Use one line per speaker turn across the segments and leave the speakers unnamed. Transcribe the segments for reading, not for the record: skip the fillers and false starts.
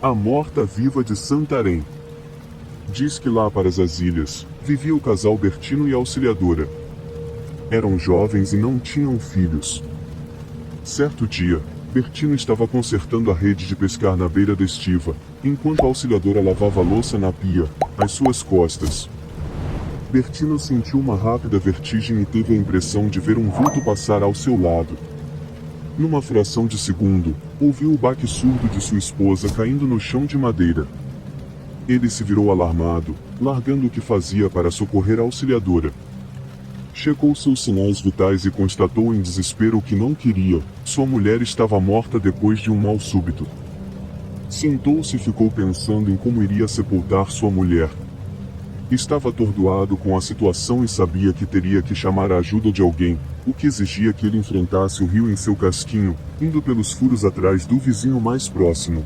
A morta-viva de Santarém. Diz que lá para as ilhas, vivia o casal Bertino e Auxiliadora. Eram jovens e não tinham filhos. Certo dia, Bertino estava consertando a rede de pescar na beira da estiva, enquanto a Auxiliadora lavava a louça na pia, às suas costas. Bertino sentiu uma rápida vertigem e teve a impressão de ver um vulto passar ao seu lado. Numa fração de segundo, ouviu o baque surdo de sua esposa caindo no chão de madeira. Ele se virou alarmado, largando o que fazia para socorrer a Auxiliadora. Checou seus sinais vitais e constatou em desespero que não queria. Sua mulher estava morta depois de um mal súbito. Sentou-se e ficou pensando em como iria sepultar sua mulher. Estava atordoado com a situação e sabia que teria que chamar a ajuda de alguém, o que exigia que ele enfrentasse o rio em seu casquinho, indo pelos furos atrás do vizinho mais próximo.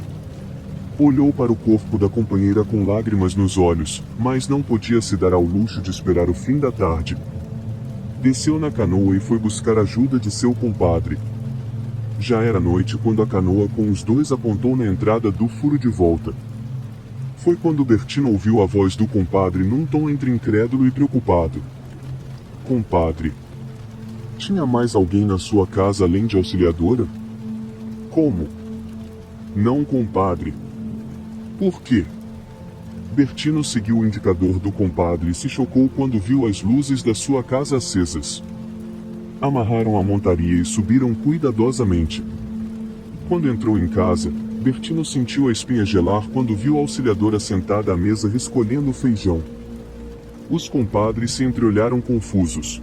Olhou para o corpo da companheira com lágrimas nos olhos, mas não podia se dar ao luxo de esperar o fim da tarde. Desceu na canoa e foi buscar ajuda de seu compadre. Já era noite quando a canoa com os dois apontou na entrada do furo de volta. Foi quando Bertino ouviu a voz do compadre num tom entre incrédulo e preocupado. Compadre. Tinha mais alguém na sua casa além de Auxiliadora? Como? Não, compadre. Por quê? Bertino seguiu o indicador do compadre e se chocou quando viu as luzes da sua casa acesas. Amarraram a montaria e subiram cuidadosamente. Quando entrou em casa, Bertino sentiu a espinha gelar quando viu a Auxiliadora sentada à mesa escolhendo o feijão. Os compadres se entreolharam confusos.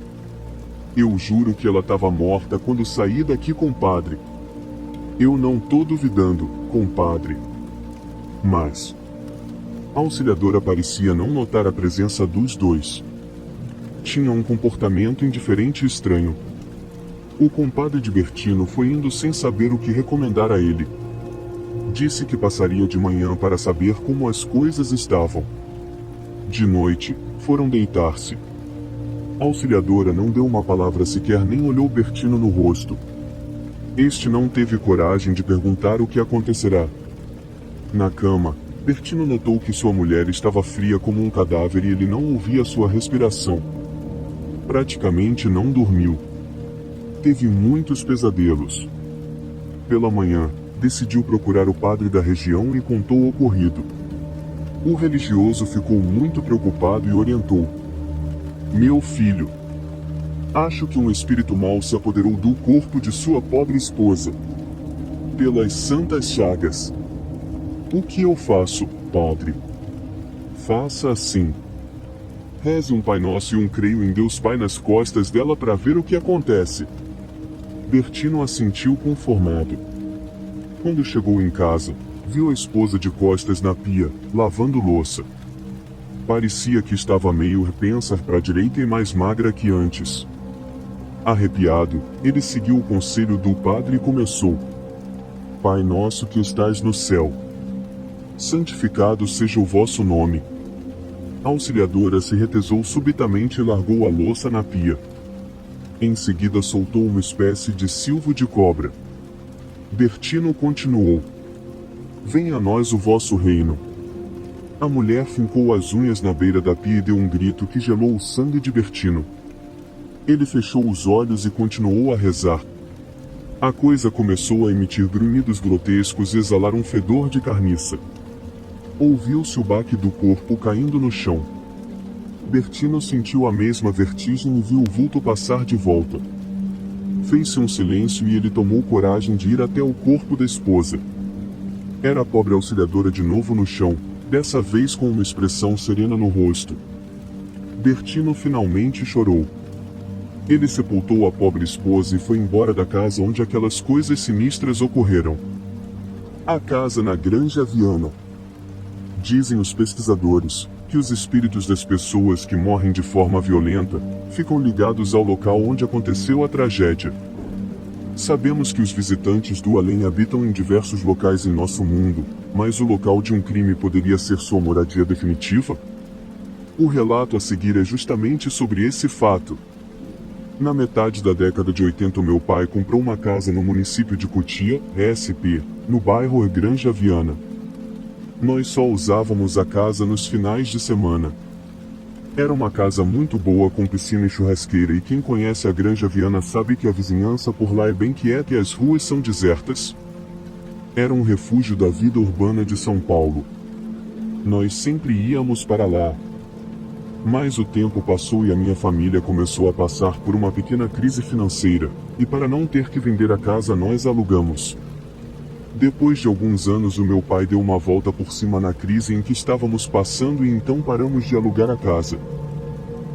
Eu juro que ela estava morta quando saí daqui, compadre. Eu não tô duvidando, compadre. Mas a Auxiliadora parecia não notar a presença dos dois. Tinha um comportamento indiferente e estranho. O compadre de Bertino foi indo sem saber o que recomendar a ele. Disse que passaria de manhã para saber como as coisas estavam. De noite, foram deitar-se. A Auxiliadora não deu uma palavra sequer nem olhou Bertino no rosto. Este não teve coragem de perguntar o que acontecerá. Na cama, Bertino notou que sua mulher estava fria como um cadáver e ele não ouvia sua respiração. Praticamente não dormiu. Teve muitos pesadelos. Pela manhã, decidiu procurar o padre da região e contou o ocorrido. O religioso ficou muito preocupado e orientou. Meu filho, acho que um espírito mau se apoderou do corpo de sua pobre esposa. Pelas santas chagas. O que eu faço, padre? Faça assim. Reze um Pai Nosso e um Creio em Deus Pai nas costas dela para ver o que acontece. Bertino assentiu conformado. Quando chegou em casa, viu a esposa de costas na pia, lavando louça. Parecia que estava meio repensa para a direita e mais magra que antes. Arrepiado, ele seguiu o conselho do padre e começou. Pai nosso que estás no céu. Santificado seja o vosso nome. A Auxiliadora se retesou subitamente e largou a louça na pia. Em seguida soltou uma espécie de silvo de cobra. Bertino continuou. Venha a nós o vosso reino. A mulher fincou as unhas na beira da pia e deu um grito que gelou o sangue de Bertino. Ele fechou os olhos e continuou a rezar. A coisa começou a emitir grunhidos grotescos e exalar um fedor de carniça. Ouviu-se o baque do corpo caindo no chão. Bertino sentiu a mesma vertigem e viu o vulto passar de volta. Fez-se um silêncio e ele tomou coragem de ir até o corpo da esposa. Era a pobre Auxiliadora de novo no chão, dessa vez com uma expressão serena no rosto. Bertino finalmente chorou. Ele sepultou a pobre esposa e foi embora da casa onde aquelas coisas sinistras ocorreram. A casa na Granja Viana. Dizem os pesquisadores que os espíritos das pessoas que morrem de forma violenta ficam ligados ao local onde aconteceu a tragédia. Sabemos que os visitantes do além habitam em diversos locais em nosso mundo, mas o local de um crime poderia ser sua moradia definitiva? O relato a seguir é justamente sobre esse fato. Na metade da década de 80, meu pai comprou uma casa no município de Cotia, SP, no bairro Granja Viana. Nós só usávamos a casa nos finais de semana. Era uma casa muito boa com piscina e churrasqueira, e quem conhece a Granja Viana sabe que a vizinhança por lá é bem quieta e as ruas são desertas. Era um refúgio da vida urbana de São Paulo. Nós sempre íamos para lá. Mas o tempo passou e a minha família começou a passar por uma pequena crise financeira, e para não ter que vender a casa nós alugamos. Depois de alguns anos o meu pai deu uma volta por cima na crise em que estávamos passando e então paramos de alugar a casa.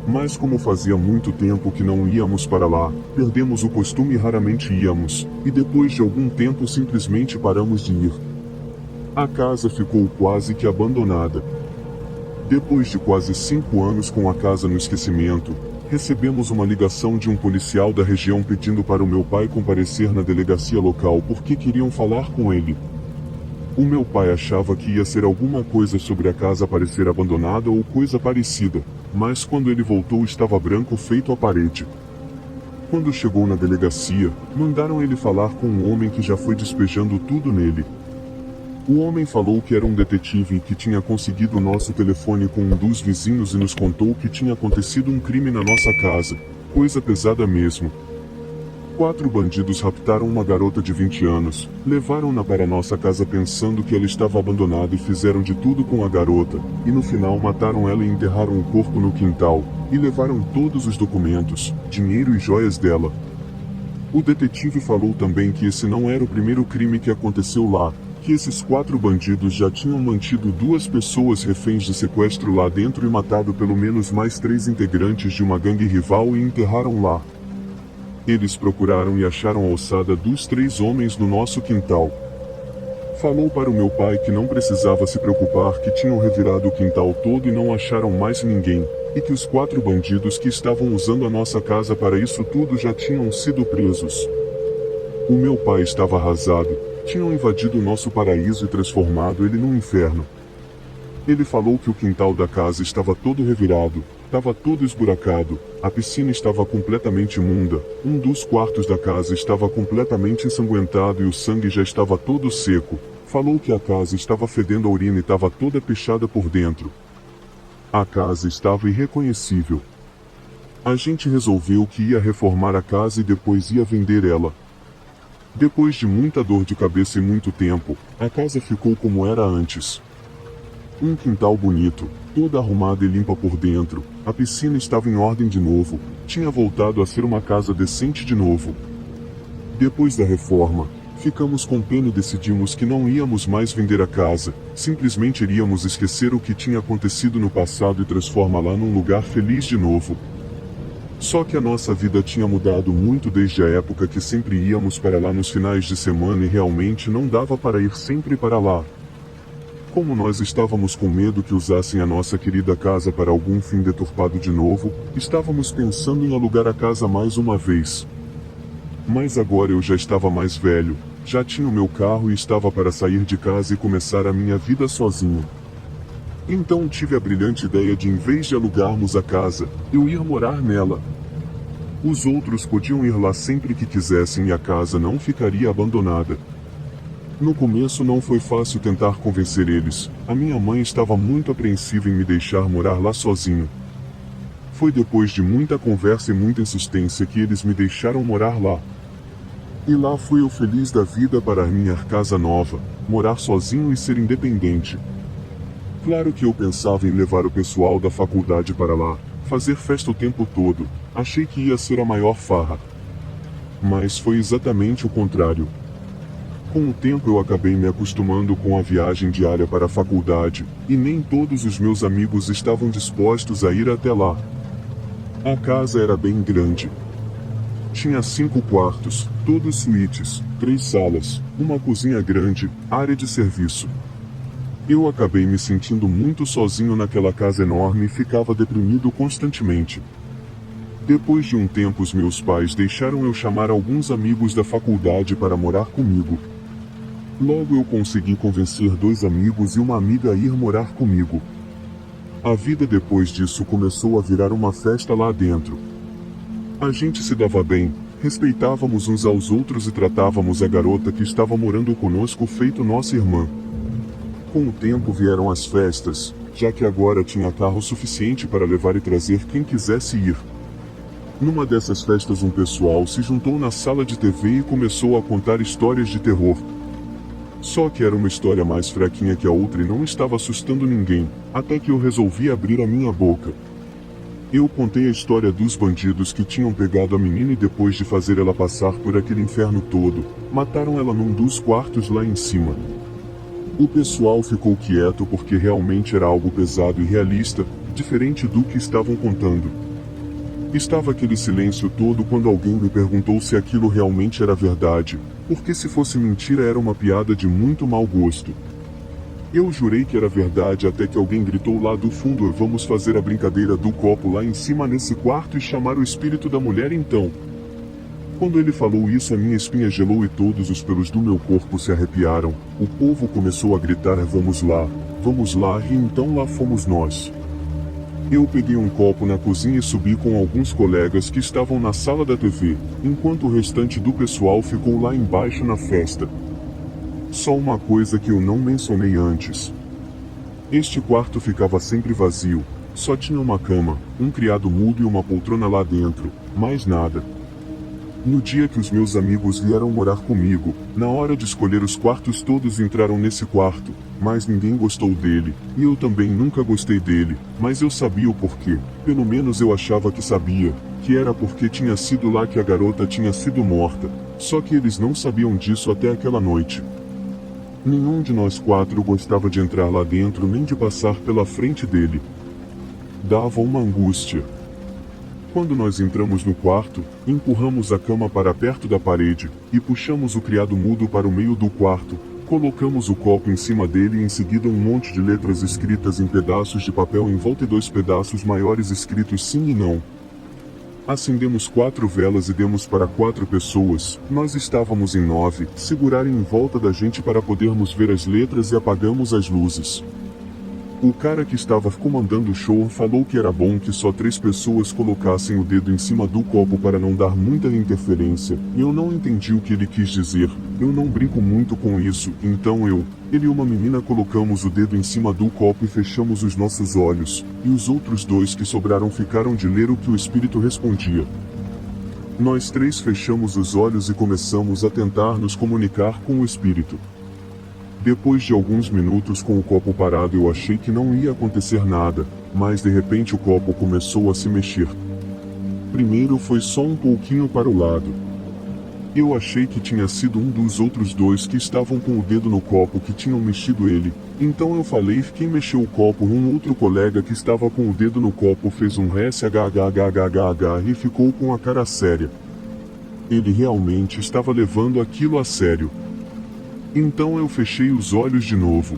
Mas como fazia muito tempo que não íamos para lá, perdemos o costume e raramente íamos, e depois de algum tempo simplesmente paramos de ir. A casa ficou quase que abandonada. Depois de quase 5 anos com a casa no esquecimento, recebemos uma ligação de um policial da região pedindo para o meu pai comparecer na delegacia local porque queriam falar com ele. O meu pai achava que ia ser alguma coisa sobre a casa parecer abandonada ou coisa parecida, mas quando ele voltou estava branco feito a parede. Quando chegou na delegacia, mandaram ele falar com um homem que já foi despejando tudo nele. O homem falou que era um detetive e que tinha conseguido o nosso telefone com um dos vizinhos e nos contou que tinha acontecido um crime na nossa casa, coisa pesada mesmo. 4 bandidos raptaram uma garota de 20 anos, levaram-na para nossa casa pensando que ela estava abandonada e fizeram de tudo com a garota, e no final mataram ela e enterraram o corpo no quintal, e levaram todos os documentos, dinheiro e joias dela. O detetive falou também que esse não era o primeiro crime que aconteceu lá, que esses 4 bandidos já tinham mantido 2 pessoas reféns de sequestro lá dentro e matado pelo menos mais 3 integrantes de uma gangue rival e enterraram lá. Eles procuraram e acharam a ossada dos 3 homens no nosso quintal. Falou para o meu pai que não precisava se preocupar, que tinham revirado o quintal todo e não acharam mais ninguém, e que os 4 bandidos que estavam usando a nossa casa para isso tudo já tinham sido presos. O meu pai estava arrasado. Tinham invadido o nosso paraíso e transformado ele num inferno. Ele falou que o quintal da casa estava todo revirado, estava todo esburacado, a piscina estava completamente imunda, um dos quartos da casa estava completamente ensanguentado e o sangue já estava todo seco. Falou que a casa estava fedendo a urina e estava toda pichada por dentro. A casa estava irreconhecível. A gente resolveu que ia reformar a casa e depois ia vender ela. Depois de muita dor de cabeça e muito tempo, a casa ficou como era antes. Um quintal bonito, toda arrumada e limpa por dentro, a piscina estava em ordem de novo, tinha voltado a ser uma casa decente de novo. Depois da reforma, ficamos com pena e decidimos que não íamos mais vender a casa, simplesmente iríamos esquecer o que tinha acontecido no passado e transformá-la num lugar feliz de novo. Só que a nossa vida tinha mudado muito desde a época que sempre íamos para lá nos finais de semana e realmente não dava para ir sempre para lá. Como nós estávamos com medo que usassem a nossa querida casa para algum fim deturpado de novo, estávamos pensando em alugar a casa mais uma vez. Mas agora eu já estava mais velho, já tinha o meu carro e estava para sair de casa e começar a minha vida sozinho. Então tive a brilhante ideia de, em vez de alugarmos a casa, eu ir morar nela. Os outros podiam ir lá sempre que quisessem e a casa não ficaria abandonada. No começo não foi fácil tentar convencer eles, a minha mãe estava muito apreensiva em me deixar morar lá sozinho. Foi depois de muita conversa e muita insistência que eles me deixaram morar lá. E lá fui eu feliz da vida para a minha casa nova, morar sozinho e ser independente. Claro que eu pensava em levar o pessoal da faculdade para lá, fazer festa o tempo todo, achei que ia ser a maior farra. Mas foi exatamente o contrário. Com o tempo eu acabei me acostumando com a viagem diária para a faculdade, e nem todos os meus amigos estavam dispostos a ir até lá. A casa era bem grande. Tinha 5 quartos, todos suítes, 3 salas, uma cozinha grande, área de serviço. Eu acabei me sentindo muito sozinho naquela casa enorme e ficava deprimido constantemente. Depois de um tempo os meus pais deixaram eu chamar alguns amigos da faculdade para morar comigo. Logo eu consegui convencer 2 amigos e uma amiga a ir morar comigo. A vida depois disso começou a virar uma festa lá dentro. A gente se dava bem, respeitávamos uns aos outros e tratávamos a garota que estava morando conosco feito nossa irmã. Com o tempo vieram as festas, já que agora tinha carro suficiente para levar e trazer quem quisesse ir. Numa dessas festas um pessoal se juntou na sala de TV e começou a contar histórias de terror. Só que era uma história mais fraquinha que a outra e não estava assustando ninguém, até que eu resolvi abrir a minha boca. Eu contei a história dos bandidos que tinham pegado a menina e depois de fazer ela passar por aquele inferno todo, mataram ela num dos quartos lá em cima. O pessoal ficou quieto porque realmente era algo pesado e realista, diferente do que estavam contando. Estava aquele silêncio todo quando alguém me perguntou se aquilo realmente era verdade, porque se fosse mentira era uma piada de muito mau gosto. Eu jurei que era verdade até que alguém gritou lá do fundo: vamos fazer a brincadeira do copo lá em cima nesse quarto e chamar o espírito da mulher então. Quando ele falou isso a minha espinha gelou e todos os pelos do meu corpo se arrepiaram. O povo começou a gritar: vamos lá, e então lá fomos nós. Eu peguei um copo na cozinha e subi com alguns colegas que estavam na sala da TV, enquanto o restante do pessoal ficou lá embaixo na festa. Só uma coisa que eu não mencionei antes. Este quarto ficava sempre vazio, só tinha uma cama, um criado mudo e uma poltrona lá dentro, mais nada. No dia que os meus amigos vieram morar comigo, na hora de escolher os quartos todos entraram nesse quarto, mas ninguém gostou dele, e eu também nunca gostei dele, mas eu sabia o porquê, pelo menos eu achava que sabia, que era porque tinha sido lá que a garota tinha sido morta, só que eles não sabiam disso até aquela noite. Nenhum de nós quatro gostava de entrar lá dentro nem de passar pela frente dele. Dava uma angústia. Quando nós entramos no quarto, empurramos a cama para perto da parede, e puxamos o criado mudo para o meio do quarto, colocamos o copo em cima dele e em seguida um monte de letras escritas em pedaços de papel em volta e 2 pedaços maiores escritos sim e não. Acendemos 4 velas e demos para 4 pessoas, nós estávamos em 9, segurarem em volta da gente para podermos ver as letras e apagamos as luzes. O cara que estava comandando o show falou que era bom que só 3 pessoas colocassem o dedo em cima do copo para não dar muita interferência. Eu não entendi o que ele quis dizer, eu não brinco muito com isso, então ele e uma menina colocamos o dedo em cima do copo e fechamos os nossos olhos, e os outros 2 que sobraram ficaram de ler o que o espírito respondia. Nós 3 fechamos os olhos e começamos a tentar nos comunicar com o espírito. Depois de alguns minutos com o copo parado eu achei que não ia acontecer nada, mas de repente o copo começou a se mexer. Primeiro foi só um pouquinho para o lado. Eu achei que tinha sido um dos outros 2 que estavam com o dedo no copo que tinham mexido ele, então eu falei quem mexeu o copo. Um outro colega que estava com o dedo no copo fez um SHHHHH e ficou com a cara séria. Ele realmente estava levando aquilo a sério. Então eu fechei os olhos de novo.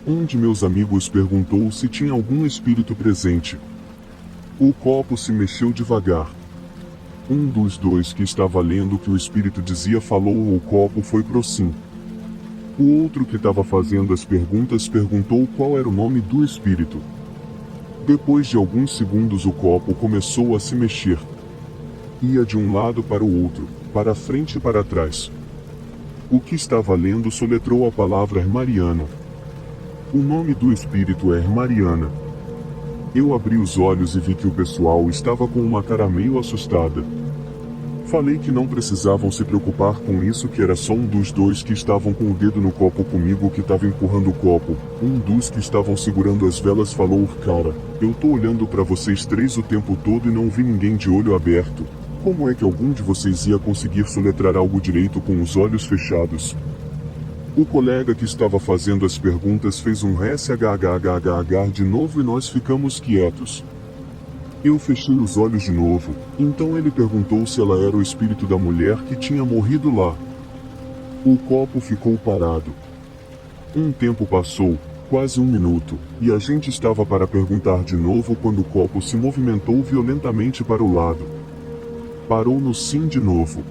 Um de meus amigos perguntou se tinha algum espírito presente. O copo se mexeu devagar. Um dos 2 que estava lendo o que o espírito dizia falou o copo foi pro sim. O outro que estava fazendo as perguntas perguntou qual era o nome do espírito. Depois de alguns segundos o copo começou a se mexer. Ia de um lado para o outro, para frente e para trás. O que estava lendo soletrou a palavra Mariana. O nome do espírito é Mariana. Eu abri os olhos e vi que o pessoal estava com uma cara meio assustada. Falei que não precisavam se preocupar com isso, que era só um dos 2 que estavam com o dedo no copo comigo que estava empurrando o copo. Um dos que estavam segurando as velas falou: cara, eu tô olhando para vocês 3 o tempo todo e não vi ninguém de olho aberto. Como é que algum de vocês ia conseguir soletrar algo direito com os olhos fechados? O colega que estava fazendo as perguntas fez um SHHHH de novo e nós ficamos quietos. Eu fechei os olhos de novo, então ele perguntou se ela era o espírito da mulher que tinha morrido lá. O copo ficou parado. Um tempo passou, quase 1 minuto, e a gente estava para perguntar de novo quando o copo se movimentou violentamente para o lado. Parou no sim de novo.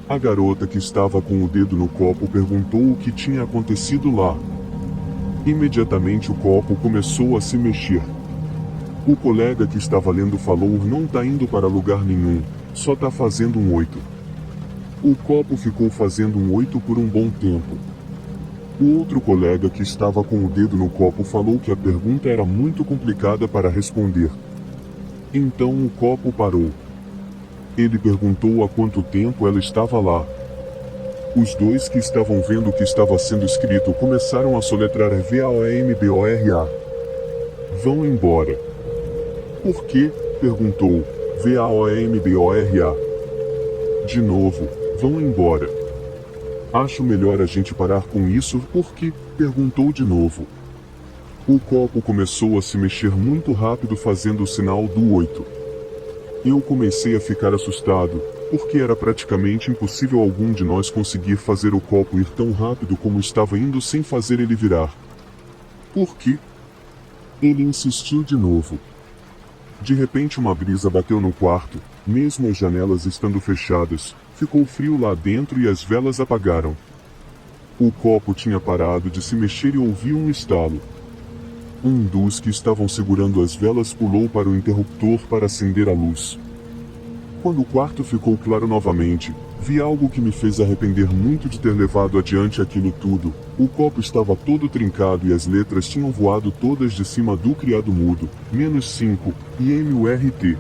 A garota que estava com o dedo no copo perguntou o que tinha acontecido lá. Imediatamente o copo começou a se mexer. O colega que estava lendo falou: não tá indo para lugar nenhum, só tá fazendo um 8. O copo ficou fazendo um 8 por um bom tempo. O outro colega que estava com o dedo no copo falou que a pergunta era muito complicada para responder. Então o copo parou. Ele perguntou há quanto tempo ela estava lá. Os dois que estavam vendo o que estava sendo escrito começaram a soletrar VAOMBORA. Vão embora. Por quê? Perguntou. VAOMBORA. De novo, vão embora. Acho melhor a gente parar com isso, porque? Perguntou de novo. O copo começou a se mexer muito rápido fazendo o sinal do 8. Eu comecei a ficar assustado, porque era praticamente impossível algum de nós conseguir fazer o copo ir tão rápido como estava indo sem fazer ele virar. Por quê? Ele insistiu de novo. De repente uma brisa bateu no quarto, mesmo as janelas estando fechadas, ficou frio lá dentro e as velas apagaram. O copo tinha parado de se mexer e ouvi um estalo. Um dos que estavam segurando as velas pulou para o interruptor para acender a luz. Quando o quarto ficou claro novamente, vi algo que me fez arrepender muito de ter levado adiante aquilo tudo. O copo estava todo trincado e as letras tinham voado todas de cima do criado mudo, -5, e MURT.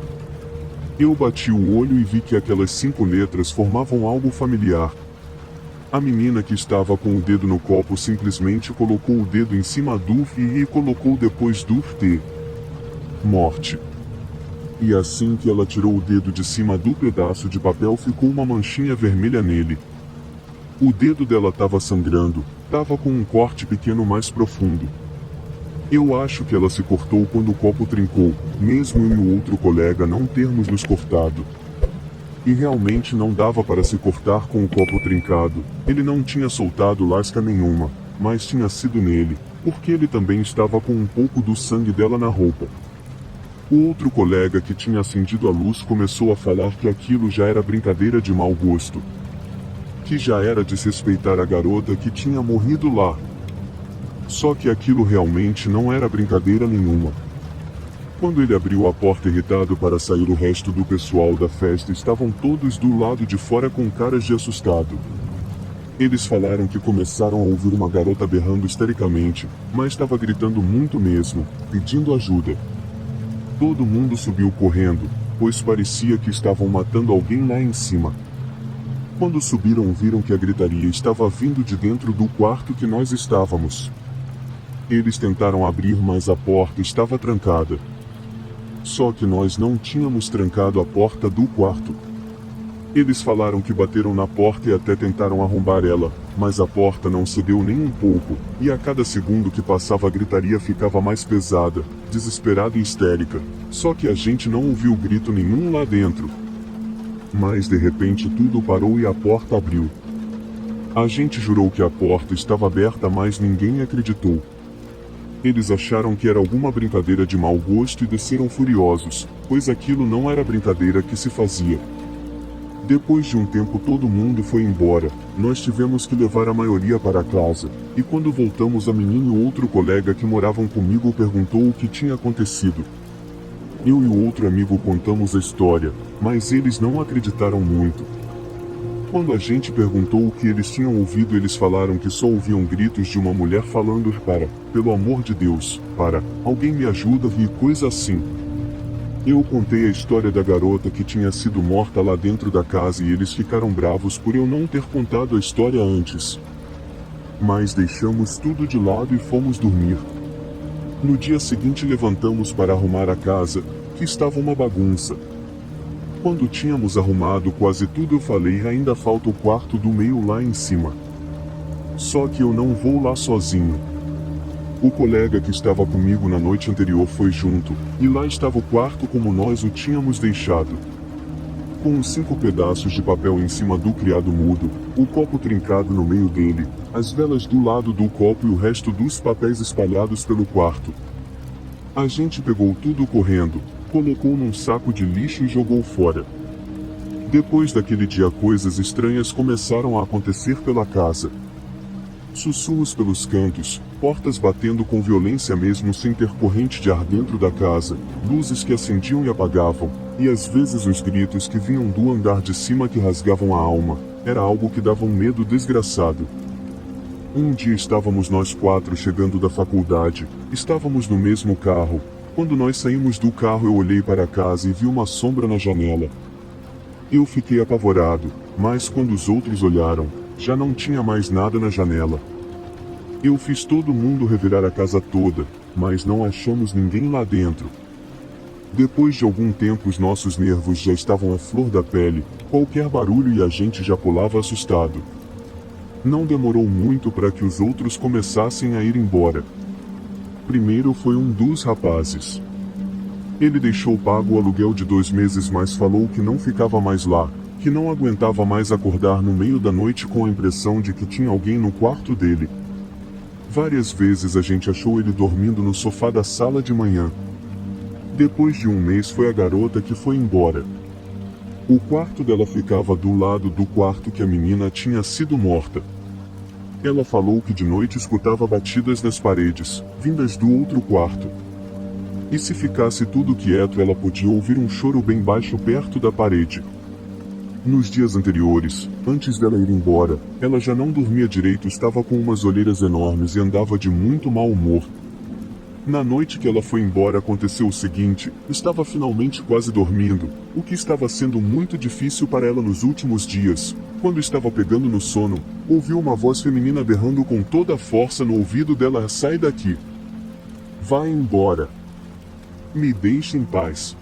Eu bati o olho e vi que aquelas 5 letras formavam algo familiar. A menina que estava com o dedo no copo simplesmente colocou o dedo em cima do I e colocou depois do T. Morte. E assim que ela tirou o dedo de cima do pedaço de papel ficou uma manchinha vermelha nele. O dedo dela estava sangrando, estava com um corte pequeno mais profundo. Eu acho que ela se cortou quando o copo trincou, mesmo eu e o outro colega não termos nos cortado. E realmente não dava para se cortar com o copo trincado, ele não tinha soltado lasca nenhuma, mas tinha sido nele, porque ele também estava com um pouco do sangue dela na roupa. O outro colega que tinha acendido a luz começou a falar que aquilo já era brincadeira de mau gosto. Que já era desrespeitar a garota que tinha morrido lá. Só que aquilo realmente não era brincadeira nenhuma. Quando ele abriu a porta irritado para sair, o resto do pessoal da festa estavam todos do lado de fora com caras de assustado. Eles falaram que começaram a ouvir uma garota berrando histericamente, mas estava gritando muito mesmo, pedindo ajuda. Todo mundo subiu correndo, pois parecia que estavam matando alguém lá em cima. Quando subiram, viram que a gritaria estava vindo de dentro do quarto que nós estávamos. Eles tentaram abrir, mas a porta estava trancada. Só que nós não tínhamos trancado a porta do quarto. Eles falaram que bateram na porta e até tentaram arrombar ela, mas a porta não cedeu nem um pouco, e a cada segundo que passava a gritaria ficava mais pesada, desesperada e histérica. Só que a gente não ouviu grito nenhum lá dentro. Mas de repente tudo parou e a porta abriu. A gente jurou que a porta estava aberta, mas ninguém acreditou. Eles acharam que era alguma brincadeira de mau gosto e desceram furiosos, pois aquilo não era brincadeira que se fazia. Depois de um tempo todo mundo foi embora, nós tivemos que levar a maioria para casa, e quando voltamos a menina e outro colega que moravam comigo perguntou o que tinha acontecido. Eu e o outro amigo contamos a história, mas eles não acreditaram muito. Quando a gente perguntou o que eles tinham ouvido, eles falaram que só ouviam gritos de uma mulher falando pelo amor de Deus, alguém me ajuda e coisa assim. Eu contei a história da garota que tinha sido morta lá dentro da casa e eles ficaram bravos por eu não ter contado a história antes. Mas deixamos tudo de lado e fomos dormir. No dia seguinte levantamos para arrumar a casa, que estava uma bagunça. Quando tínhamos arrumado quase tudo, eu falei: ainda falta o quarto do meio lá em cima. Só que eu não vou lá sozinho. O colega que estava comigo na noite anterior foi junto, e lá estava o quarto como nós o tínhamos deixado. Com os 5 pedaços de papel em cima do criado mudo, o copo trincado no meio dele, as velas do lado do copo e o resto dos papéis espalhados pelo quarto. A gente pegou tudo correndo, colocou num saco de lixo e jogou fora. Depois daquele dia, coisas estranhas começaram a acontecer pela casa. Sussurros pelos cantos, portas batendo com violência mesmo sem ter corrente de ar dentro da casa, luzes que acendiam e apagavam, e às vezes os gritos que vinham do andar de cima que rasgavam a alma. Era algo que dava um medo desgraçado. Um dia estávamos nós quatro chegando da faculdade, estávamos no mesmo carro. Quando nós saímos do carro eu olhei para casa e vi uma sombra na janela. Eu fiquei apavorado, mas quando os outros olharam, já não tinha mais nada na janela. Eu fiz todo mundo revirar a casa toda, mas não achamos ninguém lá dentro. Depois de algum tempo os nossos nervos já estavam à flor da pele, qualquer barulho e a gente já pulava assustado. Não demorou muito para que os outros começassem a ir embora. Primeiro foi um dos rapazes. Ele deixou pago o aluguel de 2 meses, mas falou que não ficava mais lá, que não aguentava mais acordar no meio da noite com a impressão de que tinha alguém no quarto dele. Várias vezes a gente achou ele dormindo no sofá da sala de manhã. Depois de 1 mês foi a garota que foi embora. O quarto dela ficava do lado do quarto que a menina tinha sido morta. Ela falou que de noite escutava batidas nas paredes, vindas do outro quarto. E se ficasse tudo quieto ela podia ouvir um choro bem baixo perto da parede. Nos dias anteriores, antes dela ir embora, ela já não dormia direito, estava com umas olheiras enormes e andava de muito mau humor. Na noite que ela foi embora aconteceu o seguinte: estava finalmente quase dormindo, o que estava sendo muito difícil para ela nos últimos dias. Quando estava pegando no sono, ouviu uma voz feminina berrando com toda a força no ouvido dela: sai daqui! Vai embora! Me deixe em paz!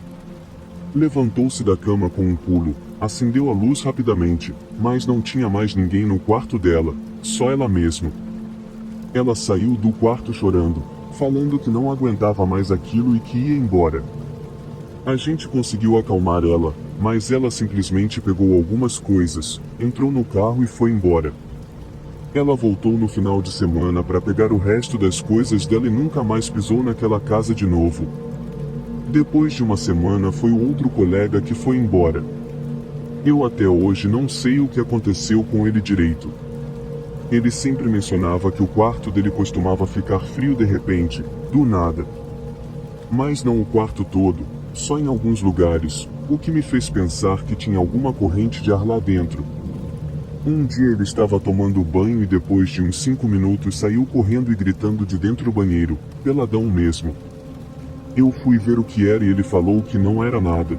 Levantou-se da cama com um pulo, acendeu a luz rapidamente, mas não tinha mais ninguém no quarto dela, só ela mesma. Ela saiu do quarto chorando, falando que não aguentava mais aquilo e que ia embora. A gente conseguiu acalmar ela, mas ela simplesmente pegou algumas coisas, entrou no carro e foi embora. Ela voltou no final de semana para pegar o resto das coisas dela e nunca mais pisou naquela casa de novo. Depois de 1 semana foi o outro colega que foi embora. Eu até hoje não sei o que aconteceu com ele direito. Ele sempre mencionava que o quarto dele costumava ficar frio de repente, do nada. Mas não o quarto todo, só em alguns lugares, o que me fez pensar que tinha alguma corrente de ar lá dentro. Um dia ele estava tomando banho e depois de uns 5 minutos saiu correndo e gritando de dentro do banheiro, peladão mesmo. Eu fui ver o que era e ele falou que não era nada.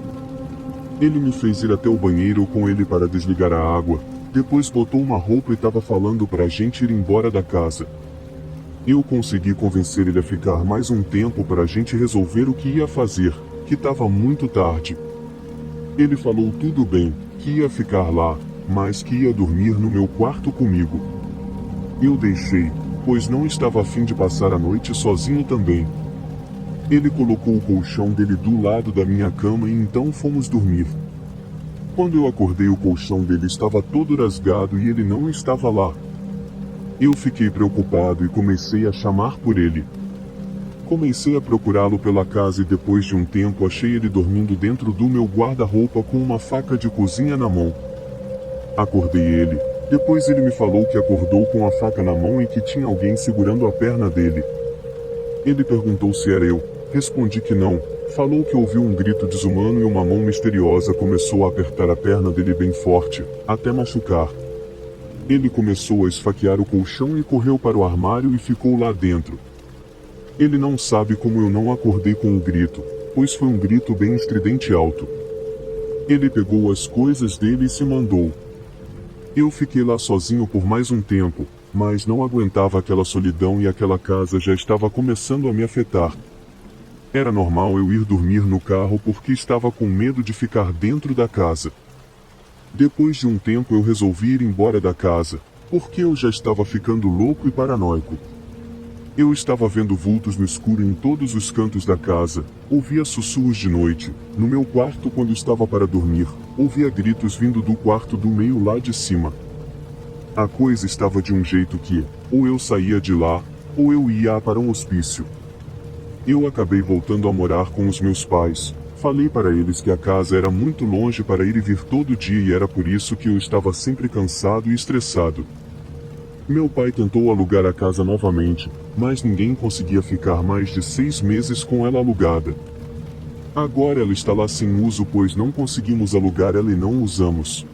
Ele me fez ir até o banheiro com ele para desligar a água, depois botou uma roupa e estava falando para a gente ir embora da casa. Eu consegui convencer ele a ficar mais um tempo para a gente resolver o que ia fazer, que estava muito tarde. Ele falou tudo bem, que ia ficar lá, mas que ia dormir no meu quarto comigo. Eu deixei, pois não estava a fim de passar a noite sozinho também. Ele colocou o colchão dele do lado da minha cama e então fomos dormir. Quando eu acordei o colchão dele estava todo rasgado e ele não estava lá. Eu fiquei preocupado e comecei a chamar por ele. Comecei a procurá-lo pela casa e depois de um tempo achei ele dormindo dentro do meu guarda-roupa com uma faca de cozinha na mão. Acordei ele, depois ele me falou que acordou com a faca na mão e que tinha alguém segurando a perna dele. Ele perguntou se era eu, respondi que não, falou que ouviu um grito desumano e uma mão misteriosa começou a apertar a perna dele bem forte, até machucar. Ele começou a esfaquear o colchão e correu para o armário e ficou lá dentro. Ele não sabe como eu não acordei com o grito, pois foi um grito bem estridente e alto. Ele pegou as coisas dele e se mandou. Eu fiquei lá sozinho por mais um tempo, mas não aguentava aquela solidão e aquela casa já estava começando a me afetar. Era normal eu ir dormir no carro porque estava com medo de ficar dentro da casa. Depois de um tempo eu resolvi ir embora da casa, porque eu já estava ficando louco e paranoico. Eu estava vendo vultos no escuro em todos os cantos da casa, ouvia sussurros de noite, no meu quarto quando estava para dormir, ouvia gritos vindo do quarto do meio lá de cima. A coisa estava de um jeito que, ou eu saía de lá, ou eu ia para um hospício. Eu acabei voltando a morar com os meus pais. Falei para eles que a casa era muito longe para ir e vir todo dia e era por isso que eu estava sempre cansado e estressado. Meu pai tentou alugar a casa novamente, mas ninguém conseguia ficar mais de 6 meses com ela alugada. Agora ela está lá sem uso pois não conseguimos alugar ela e não usamos.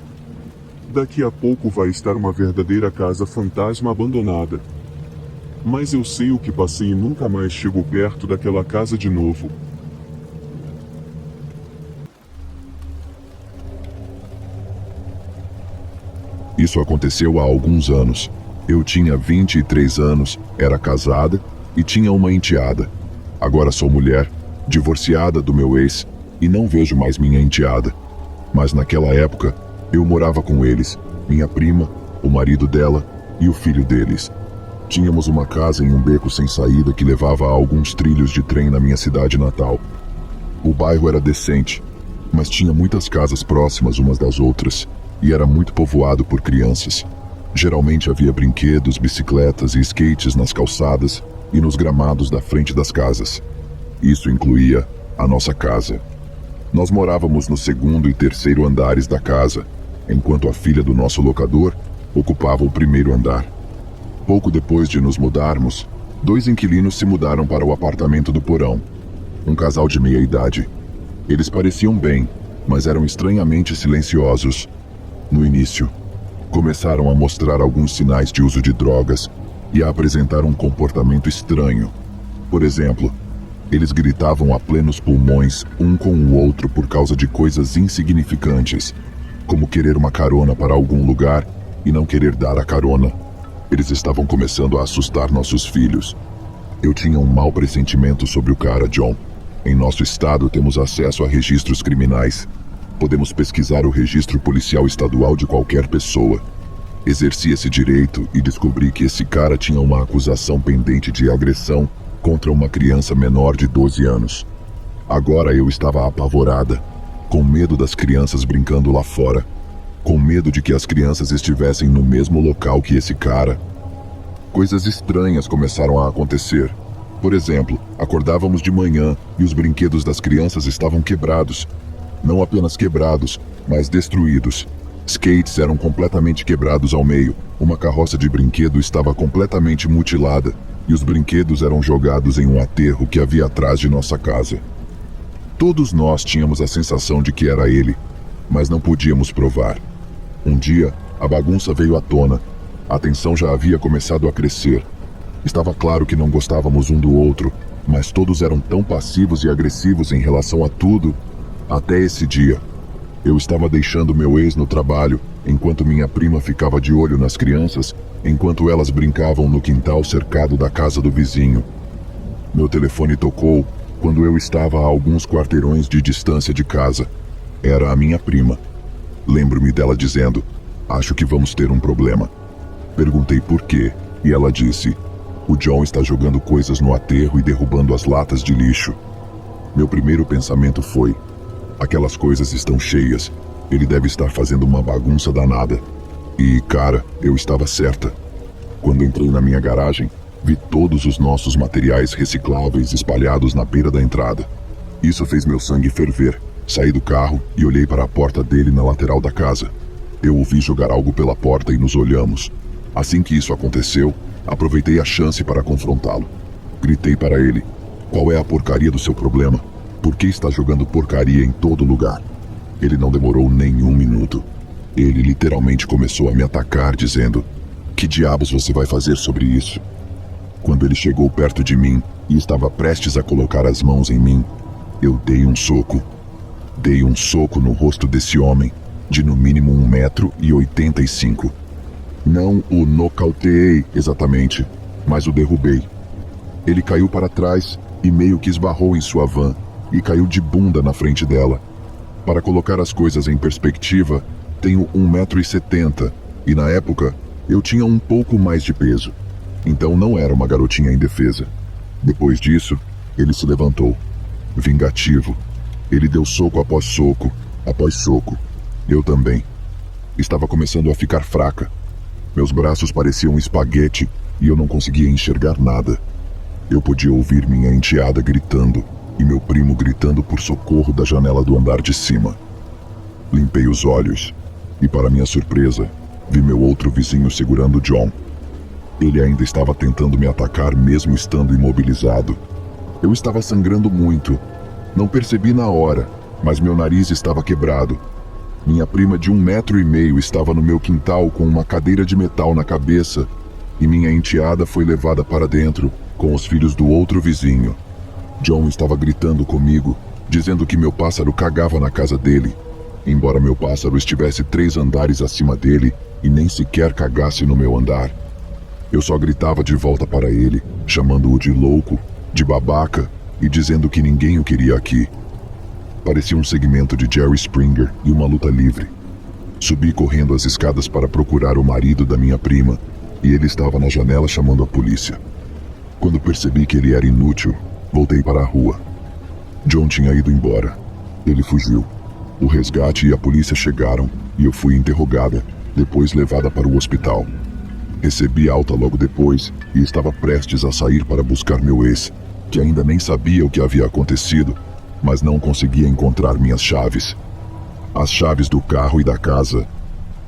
Daqui a pouco vai estar uma verdadeira casa fantasma abandonada. Mas eu sei o que passei e nunca mais chego perto daquela casa de novo.
Isso aconteceu há alguns anos. Eu tinha 23 anos, era casada e tinha uma enteada. Agora sou mulher, divorciada do meu ex e não vejo mais minha enteada. Mas naquela época, eu morava com eles, minha prima, o marido dela e o filho deles. Tínhamos uma casa em um beco sem saída que levava a alguns trilhos de trem na minha cidade natal. O bairro era decente, mas tinha muitas casas próximas umas das outras e era muito povoado por crianças. Geralmente havia brinquedos, bicicletas e skates nas calçadas e nos gramados da frente das casas. Isso incluía a nossa casa. Nós morávamos no segundo e terceiro andares da casa, enquanto a filha do nosso locador ocupava o primeiro andar. Pouco depois de nos mudarmos, 2 inquilinos se mudaram para o apartamento do porão. Um casal de meia-idade. Eles pareciam bem, mas eram estranhamente silenciosos. No início, começaram a mostrar alguns sinais de uso de drogas e a apresentar um comportamento estranho. Por exemplo, eles gritavam a plenos pulmões um com o outro por causa de coisas insignificantes, como querer uma carona para algum lugar e não querer dar a carona. Eles estavam começando a assustar nossos filhos. Eu tinha um mau pressentimento sobre o cara, John. Em nosso estado temos acesso a registros criminais. Podemos pesquisar o registro policial estadual de qualquer pessoa. Exerci esse direito e descobri que esse cara tinha uma acusação pendente de agressão contra uma criança menor de 12 anos. Agora eu estava apavorada, com medo das crianças brincando lá fora, com medo de que as crianças estivessem no mesmo local que esse cara. Coisas estranhas começaram a acontecer. Por exemplo, acordávamos de manhã e os brinquedos das crianças estavam quebrados. Não apenas quebrados, mas destruídos. Skates eram completamente quebrados ao meio, uma carroça de brinquedo estava completamente mutilada e os brinquedos eram jogados em um aterro que havia atrás de nossa casa. Todos nós tínhamos a sensação de que era ele, mas não podíamos provar. Um dia, a bagunça veio à tona. A tensão já havia começado a crescer. Estava claro que não gostávamos um do outro, mas todos eram tão passivos e agressivos em relação a tudo. Até esse dia, eu estava deixando meu ex no trabalho, enquanto minha prima ficava de olho nas crianças, enquanto elas brincavam no quintal cercado da casa do vizinho. Meu telefone tocou quando eu estava a alguns quarteirões de distância de casa. Era a minha prima. Lembro-me dela dizendo: "Acho que vamos ter um problema." Perguntei por quê, e ela disse: "O John está jogando coisas no aterro e derrubando as latas de lixo." Meu primeiro pensamento foi: aquelas coisas estão cheias. Ele deve estar fazendo uma bagunça danada. E, cara, eu estava certa. Quando entrei na minha garagem, vi todos os nossos materiais recicláveis espalhados na beira da entrada. Isso fez meu sangue ferver. Saí do carro e olhei para a porta dele na lateral da casa. Eu ouvi jogar algo pela porta e nos olhamos. Assim que isso aconteceu, aproveitei a chance para confrontá-lo. Gritei para ele: "Qual é a porcaria do seu problema? Por que está jogando porcaria em todo lugar?" Ele não demorou nem um minuto. Ele literalmente começou a me atacar, dizendo: "Que diabos você vai fazer sobre isso?" Quando ele chegou perto de mim e estava prestes a colocar as mãos em mim, eu dei um soco. Dei um soco no rosto desse homem, de no mínimo 1,85 m. Não o nocauteei exatamente, mas o derrubei. Ele caiu para trás e meio que esbarrou em sua van e caiu de bunda na frente dela. Para colocar as coisas em perspectiva, tenho 1,70 m e na época eu tinha um pouco mais de peso. Então não era uma garotinha indefesa. Depois disso, ele se levantou. Vingativo. Ele deu soco após soco, após soco. Eu também. Estava começando a ficar fraca. Meus braços pareciam espaguete e eu não conseguia enxergar nada. Eu podia ouvir minha enteada gritando e meu primo gritando por socorro da janela do andar de cima. Limpei os olhos e, para minha surpresa, vi meu outro vizinho segurando John. Ele ainda estava tentando me atacar mesmo estando imobilizado. Eu estava sangrando muito. Não percebi na hora, mas meu nariz estava quebrado. Minha prima de 1,5 m estava no meu quintal com uma cadeira de metal na cabeça e minha enteada foi levada para dentro com os filhos do outro vizinho. John estava gritando comigo, dizendo que meu pássaro cagava na casa dele, embora meu pássaro estivesse 3 andares acima dele e nem sequer cagasse no meu andar. Eu só gritava de volta para ele, chamando-o de louco, de babaca e dizendo que ninguém o queria aqui. Parecia um segmento de Jerry Springer e uma luta livre. Subi correndo as escadas para procurar o marido da minha prima, e ele estava na janela chamando a polícia. Quando percebi que ele era inútil, voltei para a rua. John tinha ido embora. Ele fugiu. O resgate e a polícia chegaram, e eu fui interrogada, depois levada para o hospital. Recebi alta logo depois, e estava prestes a sair para buscar meu ex, que ainda nem sabia o que havia acontecido, mas não conseguia encontrar minhas chaves. As chaves do carro e da casa.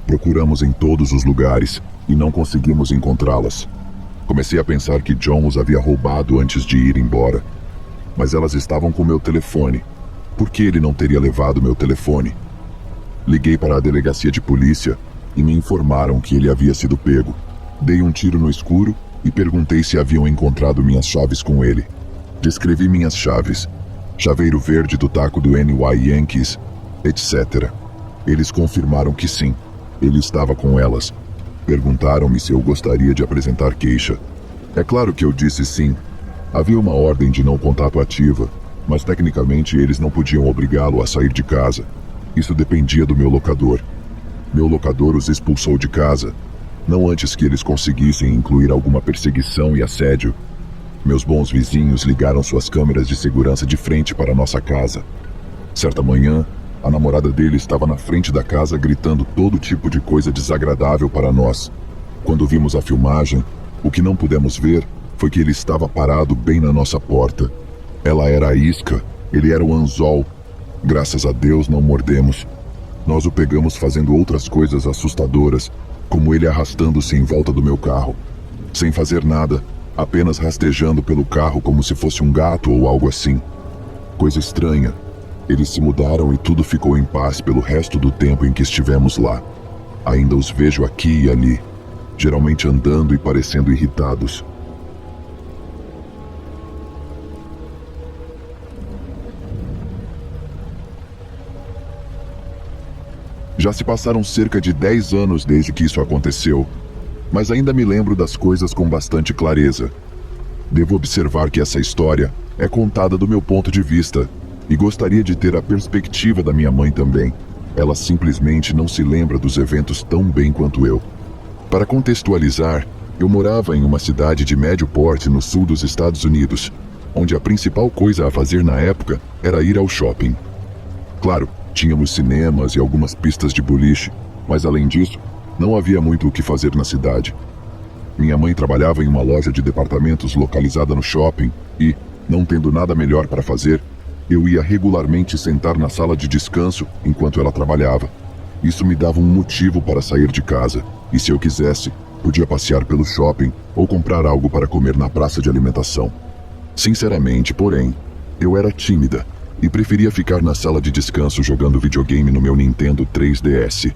Procuramos em todos os lugares e não conseguimos encontrá-las. Comecei a pensar que John os havia roubado antes de ir embora. Mas elas estavam com meu telefone. Por que ele não teria levado meu telefone? Liguei para a delegacia de polícia e me informaram que ele havia sido pego. Dei um tiro no escuro e perguntei se haviam encontrado minhas chaves com ele. Descrevi minhas chaves. Chaveiro verde do taco do NY Yankees, etc. Eles confirmaram que sim, ele estava com elas. Perguntaram-me se eu gostaria de apresentar queixa. É claro que eu disse sim. Havia uma ordem de não contato ativa, mas tecnicamente eles não podiam obrigá-lo a sair de casa. Isso dependia do meu locador. Meu locador os expulsou de casa, não antes que eles conseguissem incluir alguma perseguição e assédio. Meus bons vizinhos ligaram suas câmeras de segurança de frente para nossa casa. Certa manhã, a namorada dele estava na frente da casa gritando todo tipo de coisa desagradável para nós. Quando vimos a filmagem, o que não pudemos ver foi que ele estava parado bem na nossa porta. Ela era a isca, ele era o anzol. Graças a Deus não mordemos. Nós o pegamos fazendo outras coisas assustadoras, como ele arrastando-se em volta do meu carro. Sem fazer nada, apenas rastejando pelo carro como se fosse um gato ou algo assim. Coisa estranha. Eles se mudaram e tudo ficou em paz pelo resto do tempo em que estivemos lá. Ainda os vejo aqui e ali, geralmente andando e parecendo irritados. Já se passaram cerca de 10 anos desde que isso aconteceu, mas ainda me lembro das coisas com bastante clareza. Devo observar que essa história é contada do meu ponto de vista, e gostaria de ter a perspectiva da minha mãe também. Ela simplesmente não se lembra dos eventos tão bem quanto eu. Para contextualizar, eu morava em uma cidade de médio porte no sul dos Estados Unidos, onde a principal coisa a fazer na época era ir ao shopping. Claro, tínhamos cinemas e algumas pistas de boliche, mas além disso, não havia muito o que fazer na cidade. Minha mãe trabalhava em uma loja de departamentos localizada no shopping e, não tendo nada melhor para fazer, eu ia regularmente sentar na sala de descanso enquanto ela trabalhava. Isso me dava um motivo para sair de casa, e se eu quisesse, podia passear pelo shopping ou comprar algo para comer na praça de alimentação. Sinceramente, porém, eu era tímida e preferia ficar na sala de descanso jogando videogame no meu Nintendo 3DS.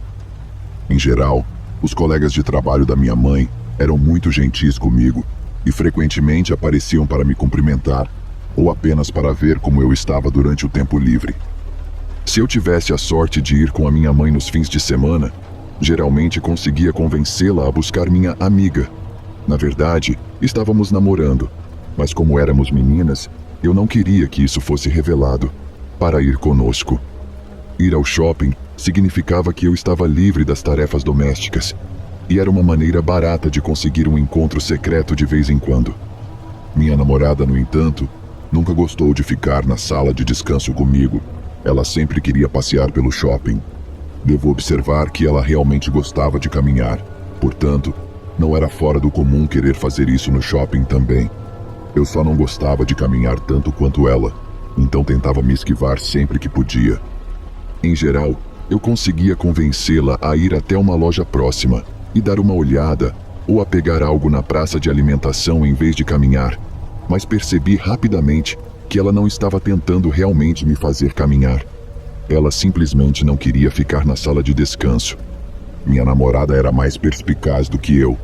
Em geral, os colegas de trabalho da minha mãe eram muito gentis comigo e frequentemente apareciam para me cumprimentar ou apenas para ver como eu estava durante o tempo livre. Se eu tivesse a sorte de ir com a minha mãe nos fins de semana, geralmente conseguia convencê-la a buscar minha amiga. Na verdade, estávamos namorando, mas como éramos meninas, eu não queria que isso fosse revelado, para ir conosco. Ir ao shopping significava que eu estava livre das tarefas domésticas, e era uma maneira barata de conseguir um encontro secreto de vez em quando. Minha namorada, no entanto, nunca gostou de ficar na sala de descanso comigo. Ela sempre queria passear pelo shopping. Devo observar que ela realmente gostava de caminhar, portanto, não era fora do comum querer fazer isso no shopping também. Eu só não gostava de caminhar tanto quanto ela, então tentava me esquivar sempre que podia. Em geral, eu conseguia convencê-la a ir até uma loja próxima e dar uma olhada ou a pegar algo na praça de alimentação em vez de caminhar, mas percebi rapidamente que ela não estava tentando realmente me fazer caminhar. Ela simplesmente não queria ficar na sala de descanso. Minha namorada era mais perspicaz do que eu,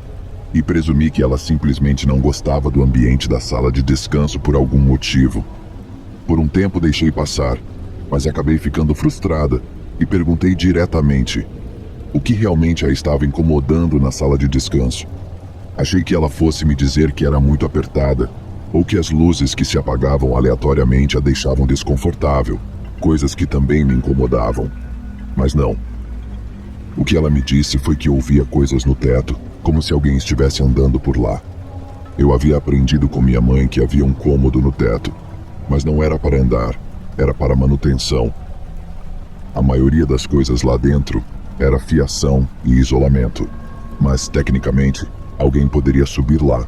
e presumi que ela simplesmente não gostava do ambiente da sala de descanso por algum motivo. Por um tempo deixei passar, mas acabei ficando frustrada e perguntei diretamente o que realmente a estava incomodando na sala de descanso. Achei que ela fosse me dizer que era muito apertada, ou que as luzes que se apagavam aleatoriamente a deixavam desconfortável, coisas que também me incomodavam. Mas não. O que ela me disse foi que ouvia coisas no teto, como se alguém estivesse andando por lá. Eu havia aprendido com minha mãe que havia um cômodo no teto, mas não era para andar, era para manutenção. A maioria das coisas lá dentro era fiação e isolamento, mas tecnicamente alguém poderia subir lá.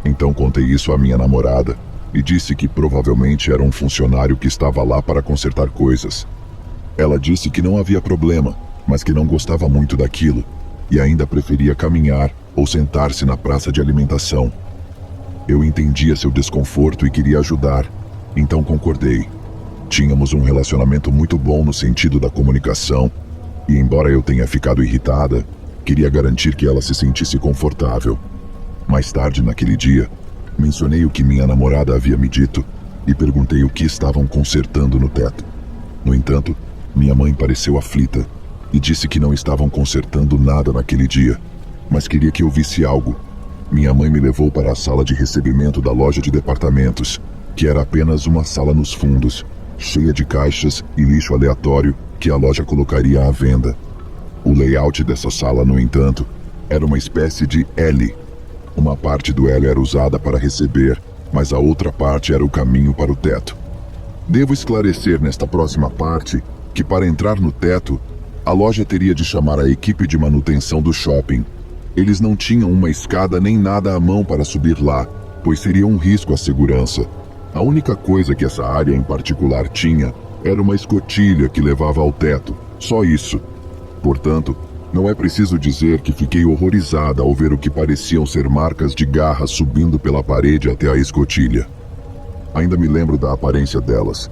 Então contei isso à minha namorada e disse que provavelmente era um funcionário que estava lá para consertar coisas. Ela disse que não havia problema, mas que não gostava muito daquilo e ainda preferia caminhar ou sentar-se na praça de alimentação. Eu entendia seu desconforto e queria ajudar, então concordei. Tínhamos um relacionamento muito bom no sentido da comunicação, e embora eu tenha ficado irritada, queria garantir que ela se sentisse confortável. Mais tarde naquele dia, mencionei o que minha namorada havia me dito e perguntei o que estavam consertando no teto. No entanto, minha mãe pareceu aflita e disse que não estavam consertando nada naquele dia, mas queria que eu visse algo. Minha mãe me levou para a sala de recebimento da loja de departamentos, que era apenas uma sala nos fundos, cheia de caixas e lixo aleatório que a loja colocaria à venda. O layout dessa sala, no entanto, era uma espécie de L. Uma parte do L era usada para receber, mas a outra parte era o caminho para o teto. Devo esclarecer nesta próxima parte que para entrar no teto, a loja teria de chamar a equipe de manutenção do shopping. Eles não tinham uma escada nem nada à mão para subir lá, pois seria um risco à segurança. A única coisa que essa área em particular tinha era uma escotilha que levava ao teto, só isso. Portanto, não é preciso dizer que fiquei horrorizada ao ver o que pareciam ser marcas de garras subindo pela parede até a escotilha. Ainda me lembro da aparência delas.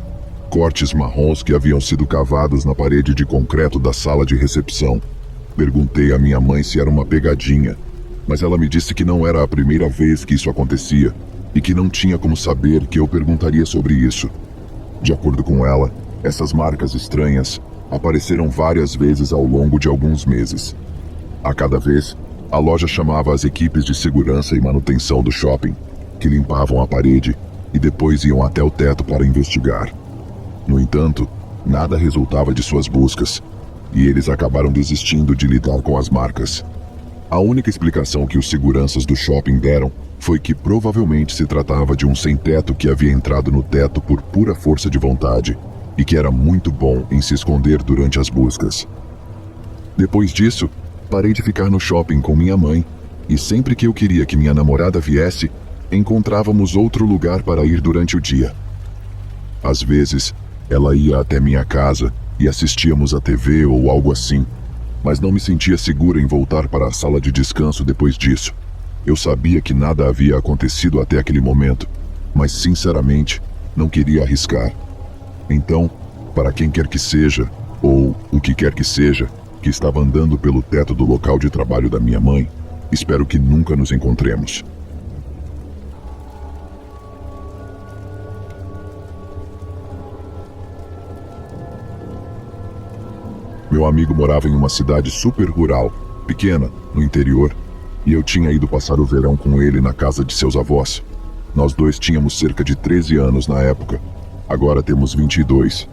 Cortes marrons que haviam sido cavados na parede de concreto da sala de recepção. Perguntei à minha mãe se era uma pegadinha, mas ela me disse que não era a primeira vez que isso acontecia e que não tinha como saber que eu perguntaria sobre isso. De acordo com ela, essas marcas estranhas apareceram várias vezes ao longo de alguns meses. A cada vez, a loja chamava as equipes de segurança e manutenção do shopping, que limpavam a parede e depois iam até o teto para investigar. No entanto, nada resultava de suas buscas, e eles acabaram desistindo de lidar com as marcas. A única explicação que os seguranças do shopping deram foi que provavelmente se tratava de um sem-teto que havia entrado no teto por pura força de vontade e que era muito bom em se esconder durante as buscas. Depois disso, parei de ficar no shopping com minha mãe e sempre que eu queria que minha namorada viesse, encontrávamos outro lugar para ir durante o dia. Às vezes, ela ia até minha casa e assistíamos à TV ou algo assim, mas não me sentia segura em voltar para a sala de descanso depois disso. Eu sabia que nada havia acontecido até aquele momento, mas sinceramente não queria arriscar. Então, para quem quer que seja, ou o que quer que seja, que estava andando pelo teto do local de trabalho da minha mãe, espero que nunca nos encontremos. Meu amigo morava em uma cidade super rural, pequena, no interior, e eu tinha ido passar o verão com ele na casa de seus avós. Nós dois tínhamos cerca de 13 anos na época, agora temos 22,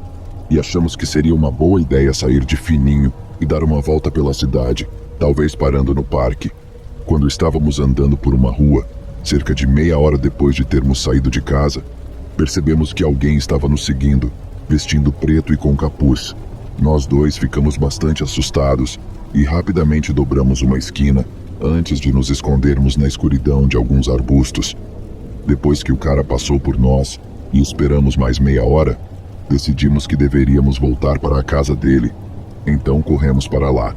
e achamos que seria uma boa ideia sair de fininho e dar uma volta pela cidade, talvez parando no parque. Quando estávamos andando por uma rua, cerca de meia hora depois de termos saído de casa, percebemos que alguém estava nos seguindo, vestindo preto e com capuz. Nós dois ficamos bastante assustados e rapidamente dobramos uma esquina antes de nos escondermos na escuridão de alguns arbustos. Depois que o cara passou por nós e esperamos mais meia hora, decidimos que deveríamos voltar para a casa dele. Então corremos para lá.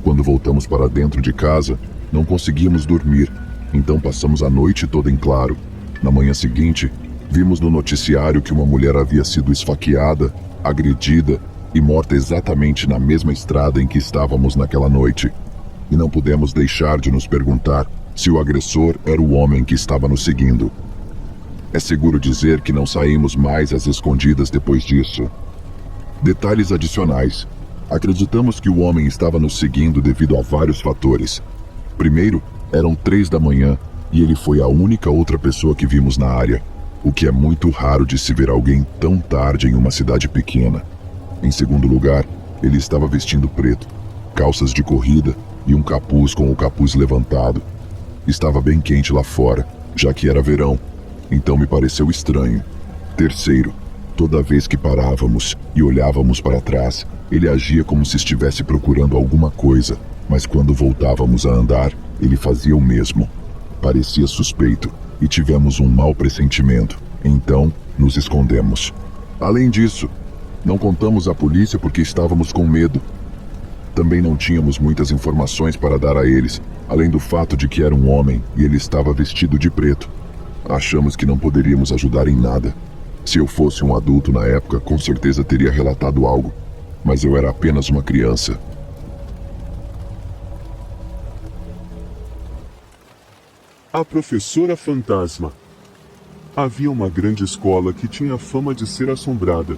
Quando voltamos para dentro de casa, não conseguíamos dormir, então passamos a noite toda em claro. Na manhã seguinte, vimos no noticiário que uma mulher havia sido esfaqueada, agredida e morta exatamente na mesma estrada em que estávamos naquela noite. E não pudemos deixar de nos perguntar se o agressor era o homem que estava nos seguindo. É seguro dizer que não saímos mais às escondidas depois disso. Detalhes adicionais. Acreditamos que o homem estava nos seguindo devido a vários fatores. Primeiro, eram 3 da manhã e ele foi a única outra pessoa que vimos na área, o que é muito raro de se ver alguém tão tarde em uma cidade pequena. Em segundo lugar, ele estava vestindo preto, calças de corrida e um capuz com o capuz levantado. Estava bem quente lá fora, já que era verão, então me pareceu estranho. Terceiro, toda vez que parávamos e olhávamos para trás, ele agia como se estivesse procurando alguma coisa, mas quando voltávamos a andar, ele fazia o mesmo. Parecia suspeito e tivemos um mau pressentimento, então nos escondemos. Além disso, não contamos à polícia porque estávamos com medo. Também não tínhamos muitas informações para dar a eles, além do fato de que era um homem e ele estava vestido de preto. Achamos que não poderíamos ajudar em nada. Se eu fosse um adulto na época, com certeza teria relatado algo, mas eu era apenas uma criança.
A professora fantasma. Havia uma grande escola que tinha fama de ser assombrada.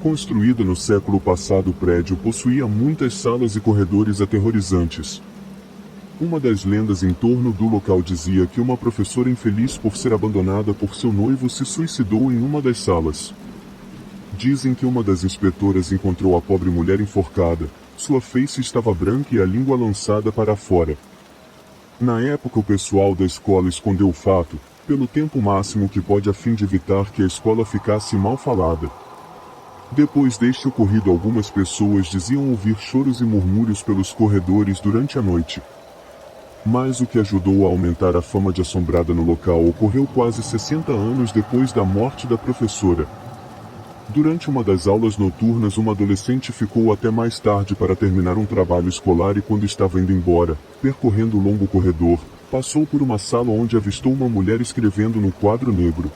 Construída no século passado, o prédio possuía muitas salas e corredores aterrorizantes. Uma das lendas em torno do local dizia que uma professora infeliz por ser abandonada por seu noivo se suicidou em uma das salas. Dizem que uma das inspetoras encontrou a pobre mulher enforcada, sua face estava branca e a língua lançada para fora. Na época, o pessoal da escola escondeu o fato, pelo tempo máximo que pode a fim de evitar que a escola ficasse mal falada. Depois deste ocorrido, algumas pessoas diziam ouvir choros e murmúrios pelos corredores durante a noite. Mas o que ajudou a aumentar a fama de assombrada no local ocorreu quase 60 anos depois da morte da professora. Durante uma das aulas noturnas, uma adolescente ficou até mais tarde para terminar um trabalho escolar e, quando estava indo embora, percorrendo o longo corredor, passou por uma sala onde avistou uma mulher escrevendo no quadro negro.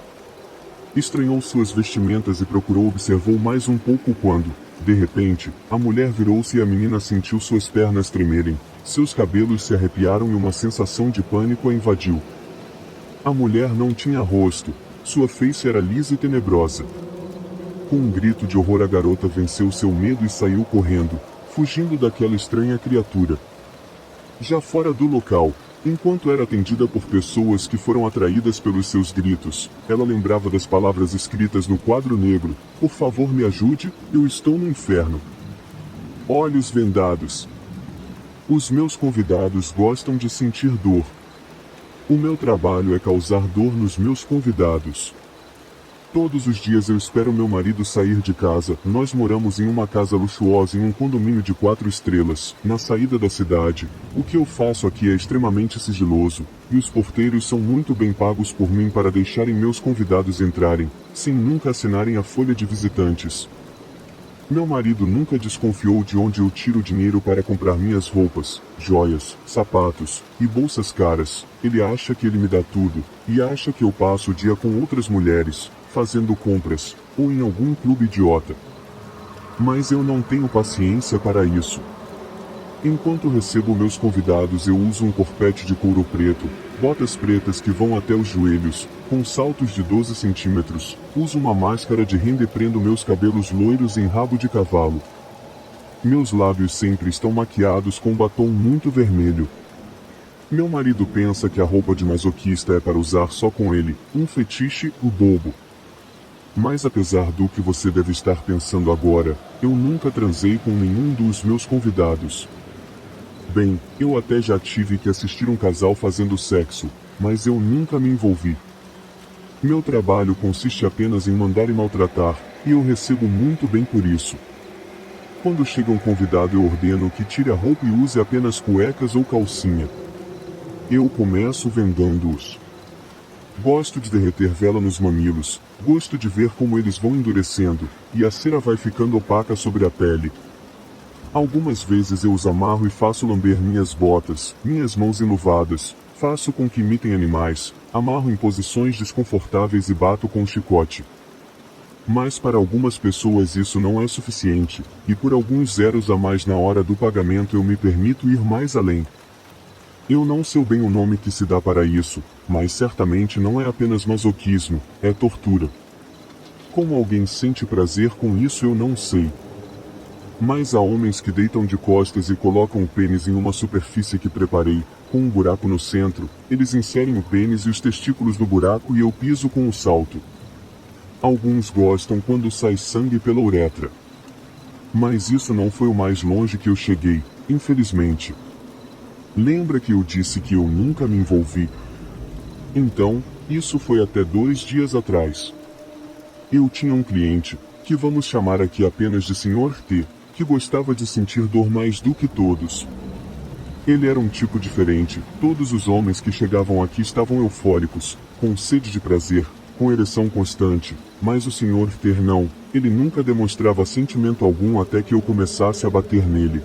Estranhou suas vestimentas e procurou observou mais um pouco quando, de repente, a mulher virou-se e a menina sentiu suas pernas tremerem, seus cabelos se arrepiaram e uma sensação de pânico a invadiu. A mulher não tinha rosto, sua face era lisa e tenebrosa. Com um grito de horror, a garota venceu seu medo e saiu correndo, fugindo daquela estranha criatura. Já fora do local, enquanto era atendida por pessoas que foram atraídas pelos seus gritos, ela lembrava das palavras escritas no quadro negro: "Por favor, me ajude, eu estou no inferno." Olhos vendados. Os meus convidados gostam de sentir dor. O meu trabalho é causar dor nos meus convidados. Todos os dias eu espero meu marido sair de casa. Nós moramos em uma casa luxuosa em um condomínio de 4 estrelas, na saída da cidade. O que eu faço aqui é extremamente sigiloso, e os porteiros são muito bem pagos por mim para deixarem meus convidados entrarem, sem nunca assinarem a folha de visitantes. Meu marido nunca desconfiou de onde eu tiro dinheiro para comprar minhas roupas, joias, sapatos e bolsas caras. Ele acha que ele me dá tudo, e acha que eu passo o dia com outras mulheres, fazendo compras, ou em algum clube idiota. Mas eu não tenho paciência para isso. Enquanto recebo meus convidados, eu uso um corpete de couro preto, botas pretas que vão até os joelhos, com saltos de 12 centímetros, uso uma máscara de renda e prendo meus cabelos loiros em rabo de cavalo. Meus lábios sempre estão maquiados com batom muito vermelho. Meu marido pensa que a roupa de masoquista é para usar só com ele, um fetiche, o bobo. Mas apesar do que você deve estar pensando agora, eu nunca transei com nenhum dos meus convidados. Bem, eu até já tive que assistir um casal fazendo sexo, mas eu nunca me envolvi. Meu trabalho consiste apenas em mandar e maltratar, e eu recebo muito bem por isso. Quando chega um convidado, eu ordeno que tire a roupa e use apenas cuecas ou calcinha. Eu começo vendando-os. Gosto de derreter vela nos mamilos, gosto de ver como eles vão endurecendo, e a cera vai ficando opaca sobre a pele. Algumas vezes eu os amarro e faço lamber minhas botas, minhas mãos enluvadas, faço com que imitem animais, amarro em posições desconfortáveis e bato com um chicote. Mas para algumas pessoas isso não é suficiente, e por alguns zeros a mais na hora do pagamento eu me permito ir mais além. Eu não sei bem o nome que se dá para isso, mas certamente não é apenas masoquismo, é tortura. Como alguém sente prazer com isso eu não sei. Mas há homens que deitam de costas e colocam o pênis em uma superfície que preparei, com um buraco no centro, eles inserem o pênis e os testículos no buraco e eu piso com o salto. Alguns gostam quando sai sangue pela uretra. Mas isso não foi o mais longe que eu cheguei, infelizmente. Lembra que eu disse que eu nunca me envolvi? Então, isso foi até 2 dias atrás. Eu tinha um cliente, que vamos chamar aqui apenas de Sr. T, que gostava de sentir dor mais do que todos. Ele era um tipo diferente, todos os homens que chegavam aqui estavam eufóricos, com sede de prazer, com ereção constante, mas o Sr. T não, ele nunca demonstrava sentimento algum até que eu começasse a bater nele.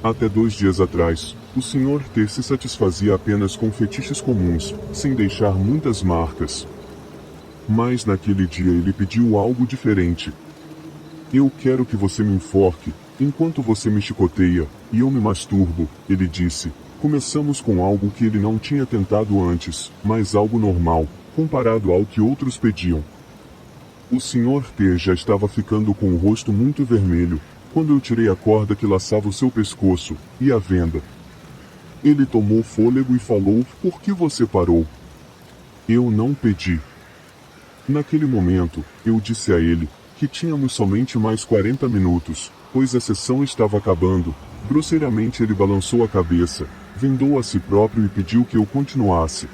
Até 2 dias atrás, o Sr. T se satisfazia apenas com fetiches comuns, sem deixar muitas marcas. Mas naquele dia ele pediu algo diferente. Eu quero que você me enforque, enquanto você me chicoteia, e eu me masturbo, ele disse. Começamos com algo que ele não tinha tentado antes, mas algo normal, comparado ao que outros pediam. O Sr. T já estava ficando com o rosto muito vermelho, quando eu tirei a corda que laçava o seu pescoço, e a venda. Ele tomou fôlego e falou, por que você parou? Eu não pedi. Naquele momento, eu disse a ele, que tínhamos somente mais 40 minutos, pois a sessão estava acabando. Grosseiramente ele balançou a cabeça, vendou a si próprio e pediu que eu continuasse.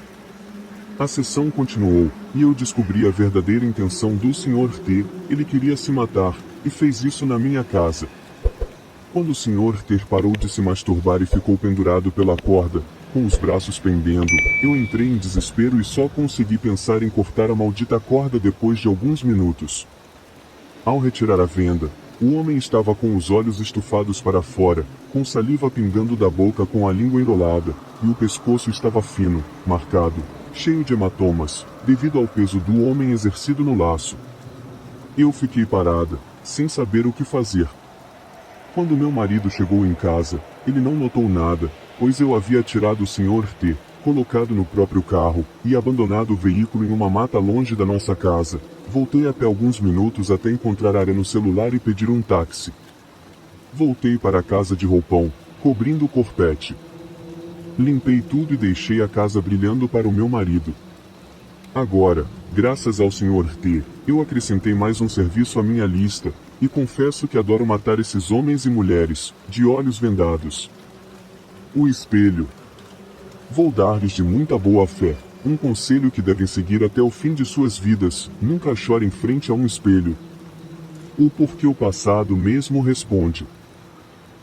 A sessão continuou, e eu descobri a verdadeira intenção do Sr. T, ele queria se matar, e fez isso na minha casa. Quando o Sr. T parou de se masturbar e ficou pendurado pela corda, com os braços pendendo, eu entrei em desespero e só consegui pensar em cortar a maldita corda depois de alguns minutos. Ao retirar a venda, o homem estava com os olhos estufados para fora, com saliva pingando da boca com a língua enrolada, e o pescoço estava fino, marcado, cheio de hematomas, devido ao peso do homem exercido no laço. Eu fiquei parada, sem saber o que fazer. Quando meu marido chegou em casa, ele não notou nada, pois eu havia tirado o Sr. T, colocado no próprio carro, e abandonado o veículo em uma mata longe da nossa casa. Voltei a pé alguns minutos até encontrar área no celular e pedir um táxi. Voltei para a casa de roupão, cobrindo o corpete. Limpei tudo e deixei a casa brilhando para o meu marido. Agora, graças ao Sr. T, eu acrescentei mais um serviço à minha lista, e confesso que adoro matar esses homens e mulheres, de olhos vendados. O espelho. Vou dar-lhes de muita boa fé um conselho que devem seguir até o fim de suas vidas: nunca chore em frente a um espelho. O porquê o passado mesmo responde.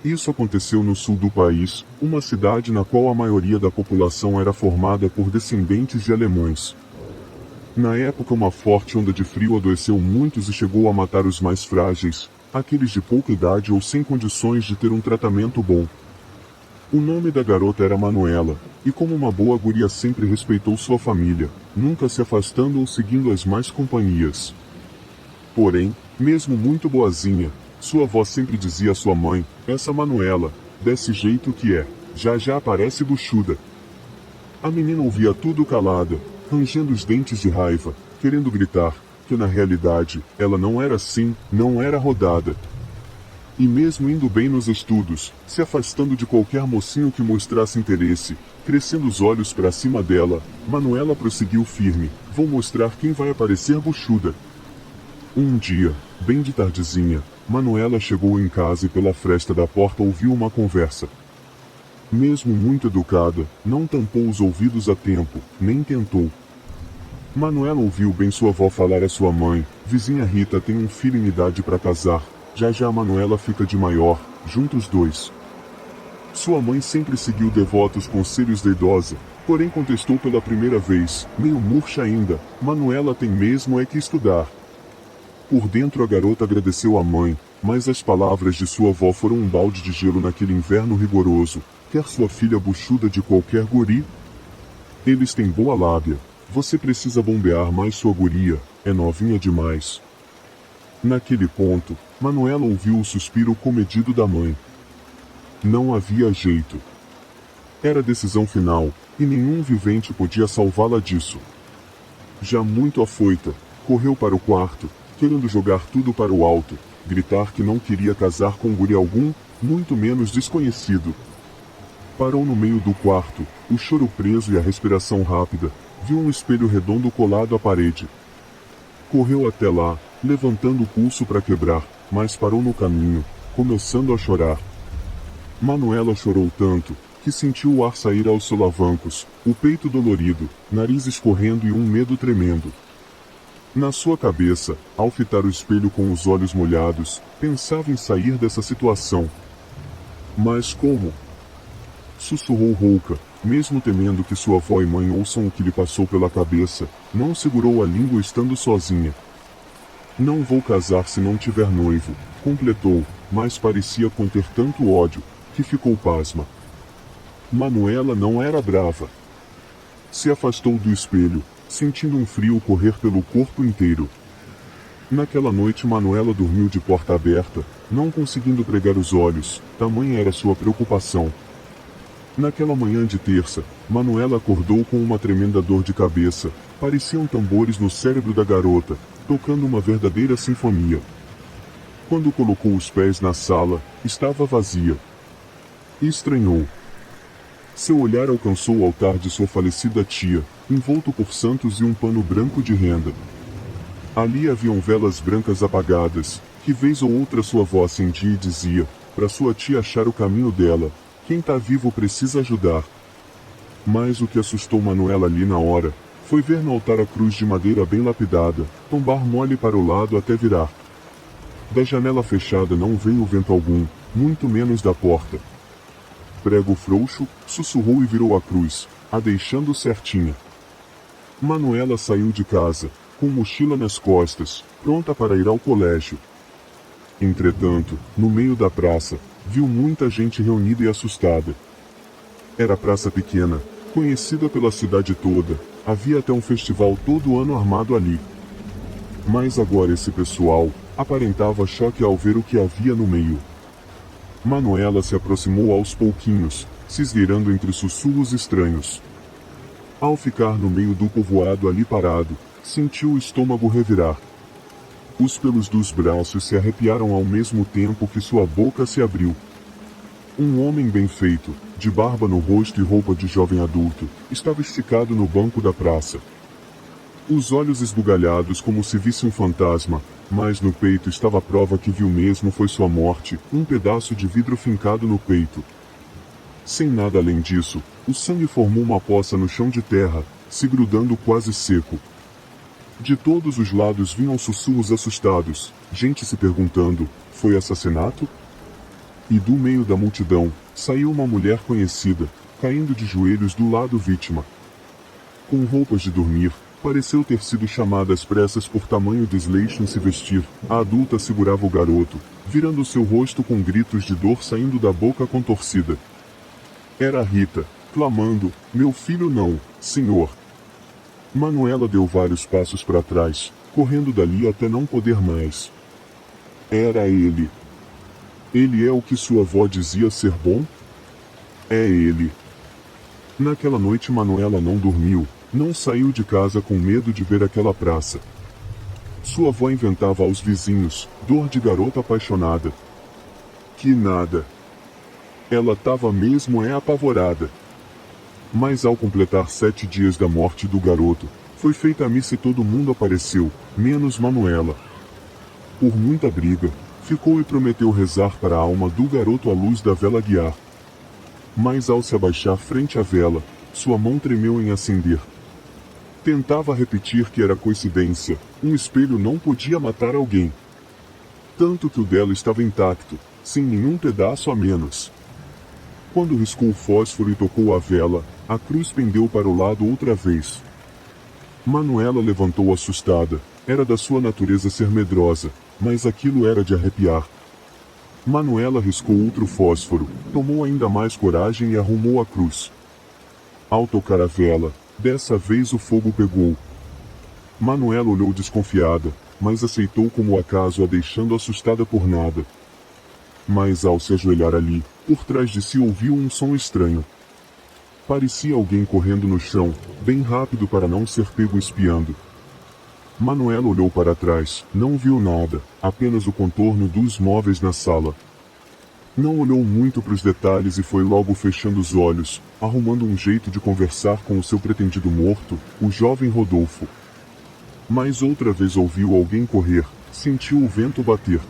Isso aconteceu no sul do país, uma cidade na qual a maioria da população era formada por descendentes de alemães. Na época uma forte onda de frio adoeceu muitos e chegou a matar os mais frágeis, aqueles de pouca idade ou sem condições de ter um tratamento bom. O nome da garota era Manuela, e como uma boa guria sempre respeitou sua família, nunca se afastando ou seguindo as más companhias. Porém, mesmo muito boazinha, sua avó sempre dizia à sua mãe, essa Manuela, desse jeito que é, já já aparece buchuda. A menina ouvia tudo calada, rangendo os dentes de raiva, querendo gritar, que na realidade, ela não era assim, não era rodada. E mesmo indo bem nos estudos, se afastando de qualquer mocinho que mostrasse interesse, crescendo os olhos para cima dela, Manuela prosseguiu firme, vou mostrar quem vai aparecer buchuda. Um dia, bem de tardezinha, Manuela chegou em casa e pela fresta da porta ouviu uma conversa. Mesmo muito educada, não tampou os ouvidos a tempo, nem tentou. Manuela ouviu bem sua avó falar à sua mãe, vizinha Rita tem um filho em idade para casar, já já a Manuela fica de maior, juntos os dois. Sua mãe sempre seguiu devotos conselhos da idosa, porém contestou pela primeira vez, meio murcha ainda, Manuela tem mesmo é que estudar. Por dentro a garota agradeceu à mãe, mas as palavras de sua avó foram um balde de gelo naquele inverno rigoroso. Quer sua filha buchuda de qualquer guri? Eles têm boa lábia. Você precisa bombear mais sua guria, é novinha demais. Naquele ponto, Manuela ouviu o suspiro comedido da mãe. Não havia jeito. Era decisão final, e nenhum vivente podia salvá-la disso. Já muito afoita, correu para o quarto, querendo jogar tudo para o alto, gritar que não queria casar com guri algum, muito menos desconhecido. Parou no meio do quarto, o choro preso e a respiração rápida, viu um espelho redondo colado à parede. Correu até lá, levantando o pulso para quebrar, mas parou no caminho, começando a chorar. Manuela chorou tanto, que sentiu o ar sair aos solavancos, o peito dolorido, nariz escorrendo e um medo tremendo. Na sua cabeça, ao fitar o espelho com os olhos molhados, pensava em sair dessa situação. Mas como? Sussurrou rouca, mesmo temendo que sua avó e mãe ouçam o que lhe passou pela cabeça, não segurou a língua estando sozinha. Não vou casar se não tiver noivo, completou, mas parecia conter tanto ódio, que ficou pasma. Manuela não era brava. Se afastou do espelho, sentindo um frio correr pelo corpo inteiro. Naquela noite Manuela dormiu de porta aberta, não conseguindo pregar os olhos, tamanha era sua preocupação. Naquela manhã de terça, Manuela acordou com uma tremenda dor de cabeça, pareciam tambores no cérebro da garota, tocando uma verdadeira sinfonia. Quando colocou os pés na sala, estava vazia. E estranhou. Seu olhar alcançou o altar de sua falecida tia, envolto por santos e um pano branco de renda. Ali haviam velas brancas apagadas, que vez ou outra sua avó acendia e dizia, para sua tia achar o caminho dela, quem tá vivo precisa ajudar. Mas o que assustou Manuela ali na hora, foi ver no altar a cruz de madeira bem lapidada, tombar mole para o lado até virar. Da janela fechada não veio vento algum, muito menos da porta. Prego frouxo, sussurrou e virou a cruz, a deixando certinha. Manuela saiu de casa, com mochila nas costas, pronta para ir ao colégio. Entretanto, no meio da praça, viu muita gente reunida e assustada. Era praça pequena, conhecida pela cidade toda, havia até um festival todo ano armado ali. Mas agora esse pessoal, aparentava choque ao ver o que havia no meio. Manuela se aproximou aos pouquinhos, se esgueirando entre sussurros estranhos. Ao ficar no meio do povoado ali parado, sentiu o estômago revirar. Os pelos dos braços se arrepiaram ao mesmo tempo que sua boca se abriu. Um homem bem feito, de barba no rosto e roupa de jovem adulto, estava esticado no banco da praça. Os olhos esbugalhados como se visse um fantasma, mas no peito estava a prova que viu mesmo foi sua morte, um pedaço de vidro fincado no peito. Sem nada além disso, o sangue formou uma poça no chão de terra, se grudando quase seco. De todos os lados vinham sussurros assustados, gente se perguntando, foi assassinato? E do meio da multidão, saiu uma mulher conhecida, caindo de joelhos do lado vítima. Com roupas de dormir, pareceu ter sido chamada às pressas por tamanho desleixo em se vestir, a adulta segurava o garoto, virando seu rosto com gritos de dor saindo da boca contorcida. Era Rita, clamando, meu filho não, senhor. Manuela deu vários passos para trás, correndo dali até não poder mais. Era ele. Ele é o que sua avó dizia ser bom? É ele. Naquela noite Manuela não dormiu, não saiu de casa com medo de ver aquela praça. Sua avó inventava aos vizinhos, dor de garota apaixonada. Que nada. Ela tava mesmo apavorada. Mas ao completar 7 dias da morte do garoto, foi feita a missa e todo mundo apareceu, menos Manuela. Por muita briga, ficou e prometeu rezar para a alma do garoto à luz da vela guiar. Mas ao se abaixar frente à vela, sua mão tremeu em acender. Tentava repetir que era coincidência, um espelho não podia matar alguém. Tanto que o dela estava intacto, sem nenhum pedaço a menos. Quando riscou o fósforo e tocou a vela, a cruz pendeu para o lado outra vez. Manuela levantou assustada, era da sua natureza ser medrosa, mas aquilo era de arrepiar. Manuela riscou outro fósforo, tomou ainda mais coragem e arrumou a cruz. Ao tocar a vela, dessa vez o fogo pegou. Manuela olhou desconfiada, mas aceitou como o acaso a deixando assustada por nada. Mas ao se ajoelhar ali, por trás de si ouviu um som estranho. Parecia alguém correndo no chão, bem rápido para não ser pego espiando. Manuela olhou para trás, não viu nada, apenas o contorno dos móveis na sala. Não olhou muito para os detalhes e foi logo fechando os olhos, arrumando um jeito de conversar com o seu pretendido morto, o jovem Rodolfo. Mas outra vez ouviu alguém correr, sentiu o vento bater.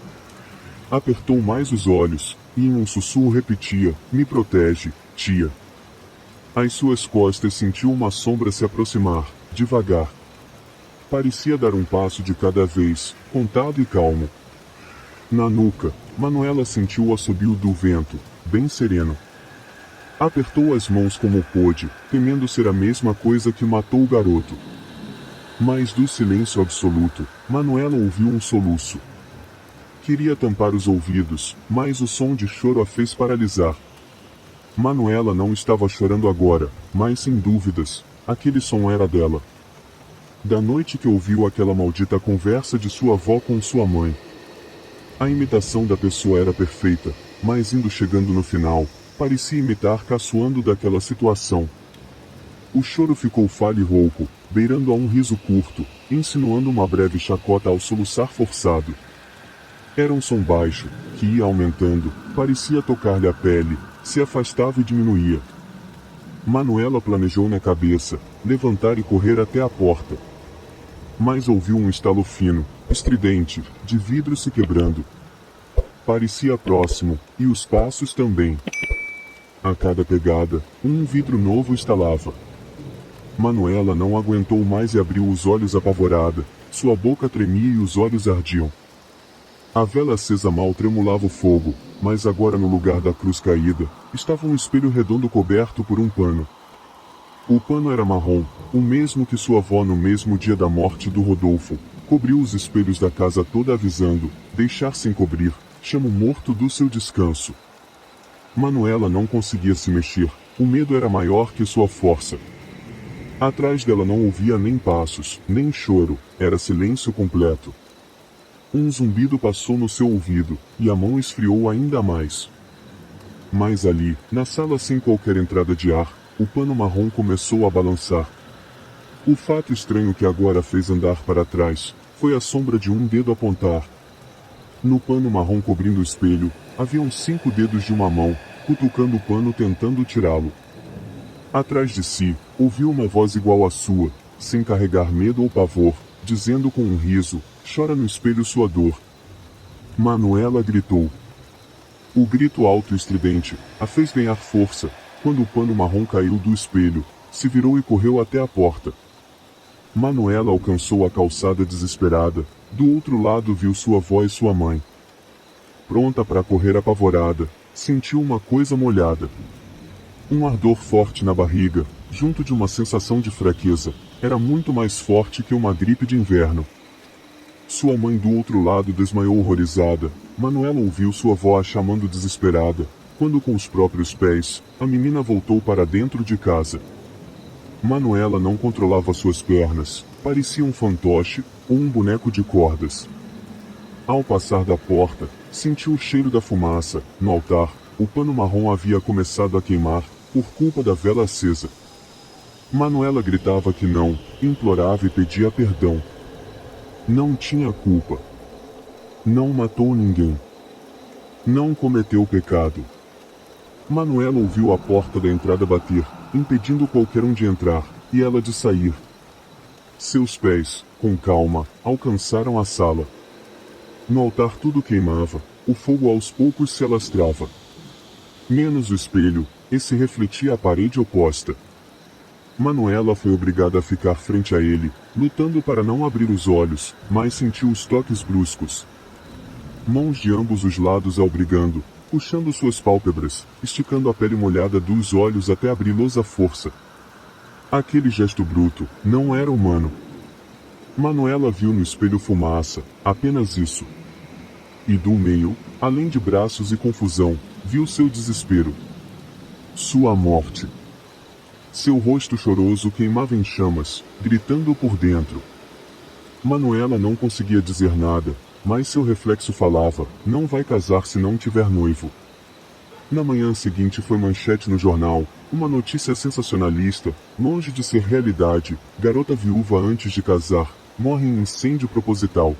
Apertou mais os olhos, e em um sussurro repetia, "Me protege, tia." Às suas costas sentiu uma sombra se aproximar, devagar. Parecia dar um passo de cada vez, contado e calmo. Na nuca, Manuela sentiu o assobio do vento, bem sereno. Apertou as mãos como pôde, temendo ser a mesma coisa que matou o garoto. Mas do silêncio absoluto, Manuela ouviu um soluço. Queria tampar os ouvidos, mas o som de choro a fez paralisar. Manuela não estava chorando agora, mas sem dúvidas, aquele som era dela. Da noite que ouviu aquela maldita conversa de sua avó com sua mãe. A imitação da pessoa era perfeita, mas indo chegando no final, parecia imitar caçoando daquela situação. O choro ficou falho e rouco, beirando a um riso curto, insinuando uma breve chacota ao soluçar forçado. Era um som baixo, que ia aumentando, parecia tocar-lhe a pele, se afastava e diminuía. Manuela planejou na cabeça, levantar e correr até a porta. Mas ouviu um estalo fino, estridente, de vidro se quebrando. Parecia próximo, e os passos também. A cada pegada, um vidro novo estalava. Manuela não aguentou mais e abriu os olhos apavorada, sua boca tremia e os olhos ardiam. A vela acesa mal tremulava o fogo, mas agora no lugar da cruz caída, estava um espelho redondo coberto por um pano. O pano era marrom, o mesmo que sua avó no mesmo dia da morte do Rodolfo, cobriu os espelhos da casa toda avisando, deixar sem cobrir, chama o morto do seu descanso. Manuela não conseguia se mexer, o medo era maior que sua força. Atrás dela não ouvia nem passos, nem choro, era silêncio completo. Um zumbido passou no seu ouvido, e a mão esfriou ainda mais. Mas ali, na sala sem qualquer entrada de ar, o pano marrom começou a balançar. O fato estranho que agora fez andar para trás, foi a sombra de um dedo apontar. No pano marrom cobrindo o espelho, haviam 5 dedos de uma mão, cutucando o pano tentando tirá-lo. Atrás de si, ouviu uma voz igual à sua, sem carregar medo ou pavor, dizendo com um riso, "Chora no espelho sua dor." Manuela gritou. O grito alto e estridente a fez ganhar força, quando o pano marrom caiu do espelho, se virou e correu até a porta. Manuela alcançou a calçada desesperada, do outro lado viu sua avó e sua mãe. Pronta para correr apavorada, sentiu uma coisa molhada. Um ardor forte na barriga, junto de uma sensação de fraqueza, era muito mais forte que uma gripe de inverno. Sua mãe do outro lado desmaiou horrorizada. Manuela ouviu sua avó a chamando desesperada, quando com os próprios pés, a menina voltou para dentro de casa. Manuela não controlava suas pernas, parecia um fantoche, ou um boneco de cordas. Ao passar da porta, sentiu o cheiro da fumaça. No altar, o pano marrom havia começado a queimar, por culpa da vela acesa. Manuela gritava que não, implorava e pedia perdão. Não tinha culpa. Não matou ninguém. Não cometeu pecado. Manuela ouviu a porta da entrada bater, impedindo qualquer um de entrar, e ela de sair. Seus pés, com calma, alcançaram a sala. No altar tudo queimava, o fogo aos poucos se alastrava. Menos o espelho, esse refletia a parede oposta. Manuela foi obrigada a ficar frente a ele, lutando para não abrir os olhos, mas sentiu os toques bruscos. Mãos de ambos os lados a obrigando, puxando suas pálpebras, esticando a pele molhada dos olhos até abri-los à força. Aquele gesto bruto, não era humano. Manuela viu no espelho fumaça, apenas isso. E do meio, além de braços e confusão, viu seu desespero. Sua morte. Seu rosto choroso queimava em chamas, gritando por dentro. Manuela não conseguia dizer nada, mas seu reflexo falava: não vai casar se não tiver noivo. Na manhã seguinte foi manchete no jornal, uma notícia sensacionalista, longe de ser realidade: garota viúva antes de casar, morre em incêndio proposital.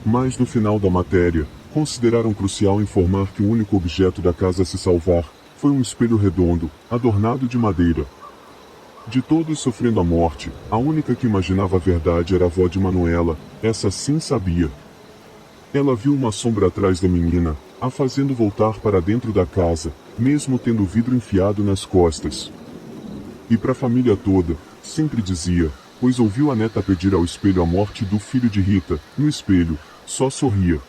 Mas no final da matéria, consideraram crucial informar que o único objeto da casa a se salvar foi um espelho redondo, adornado de madeira. De todos sofrendo a morte, a única que imaginava a verdade era a avó de Manuela, essa sim sabia. Ela viu uma sombra atrás da menina, a fazendo voltar para dentro da casa, mesmo tendo o vidro enfiado nas costas. E para a família toda, sempre dizia, pois ouviu a neta pedir ao espelho a morte do filho de Rita, no espelho, só sorria.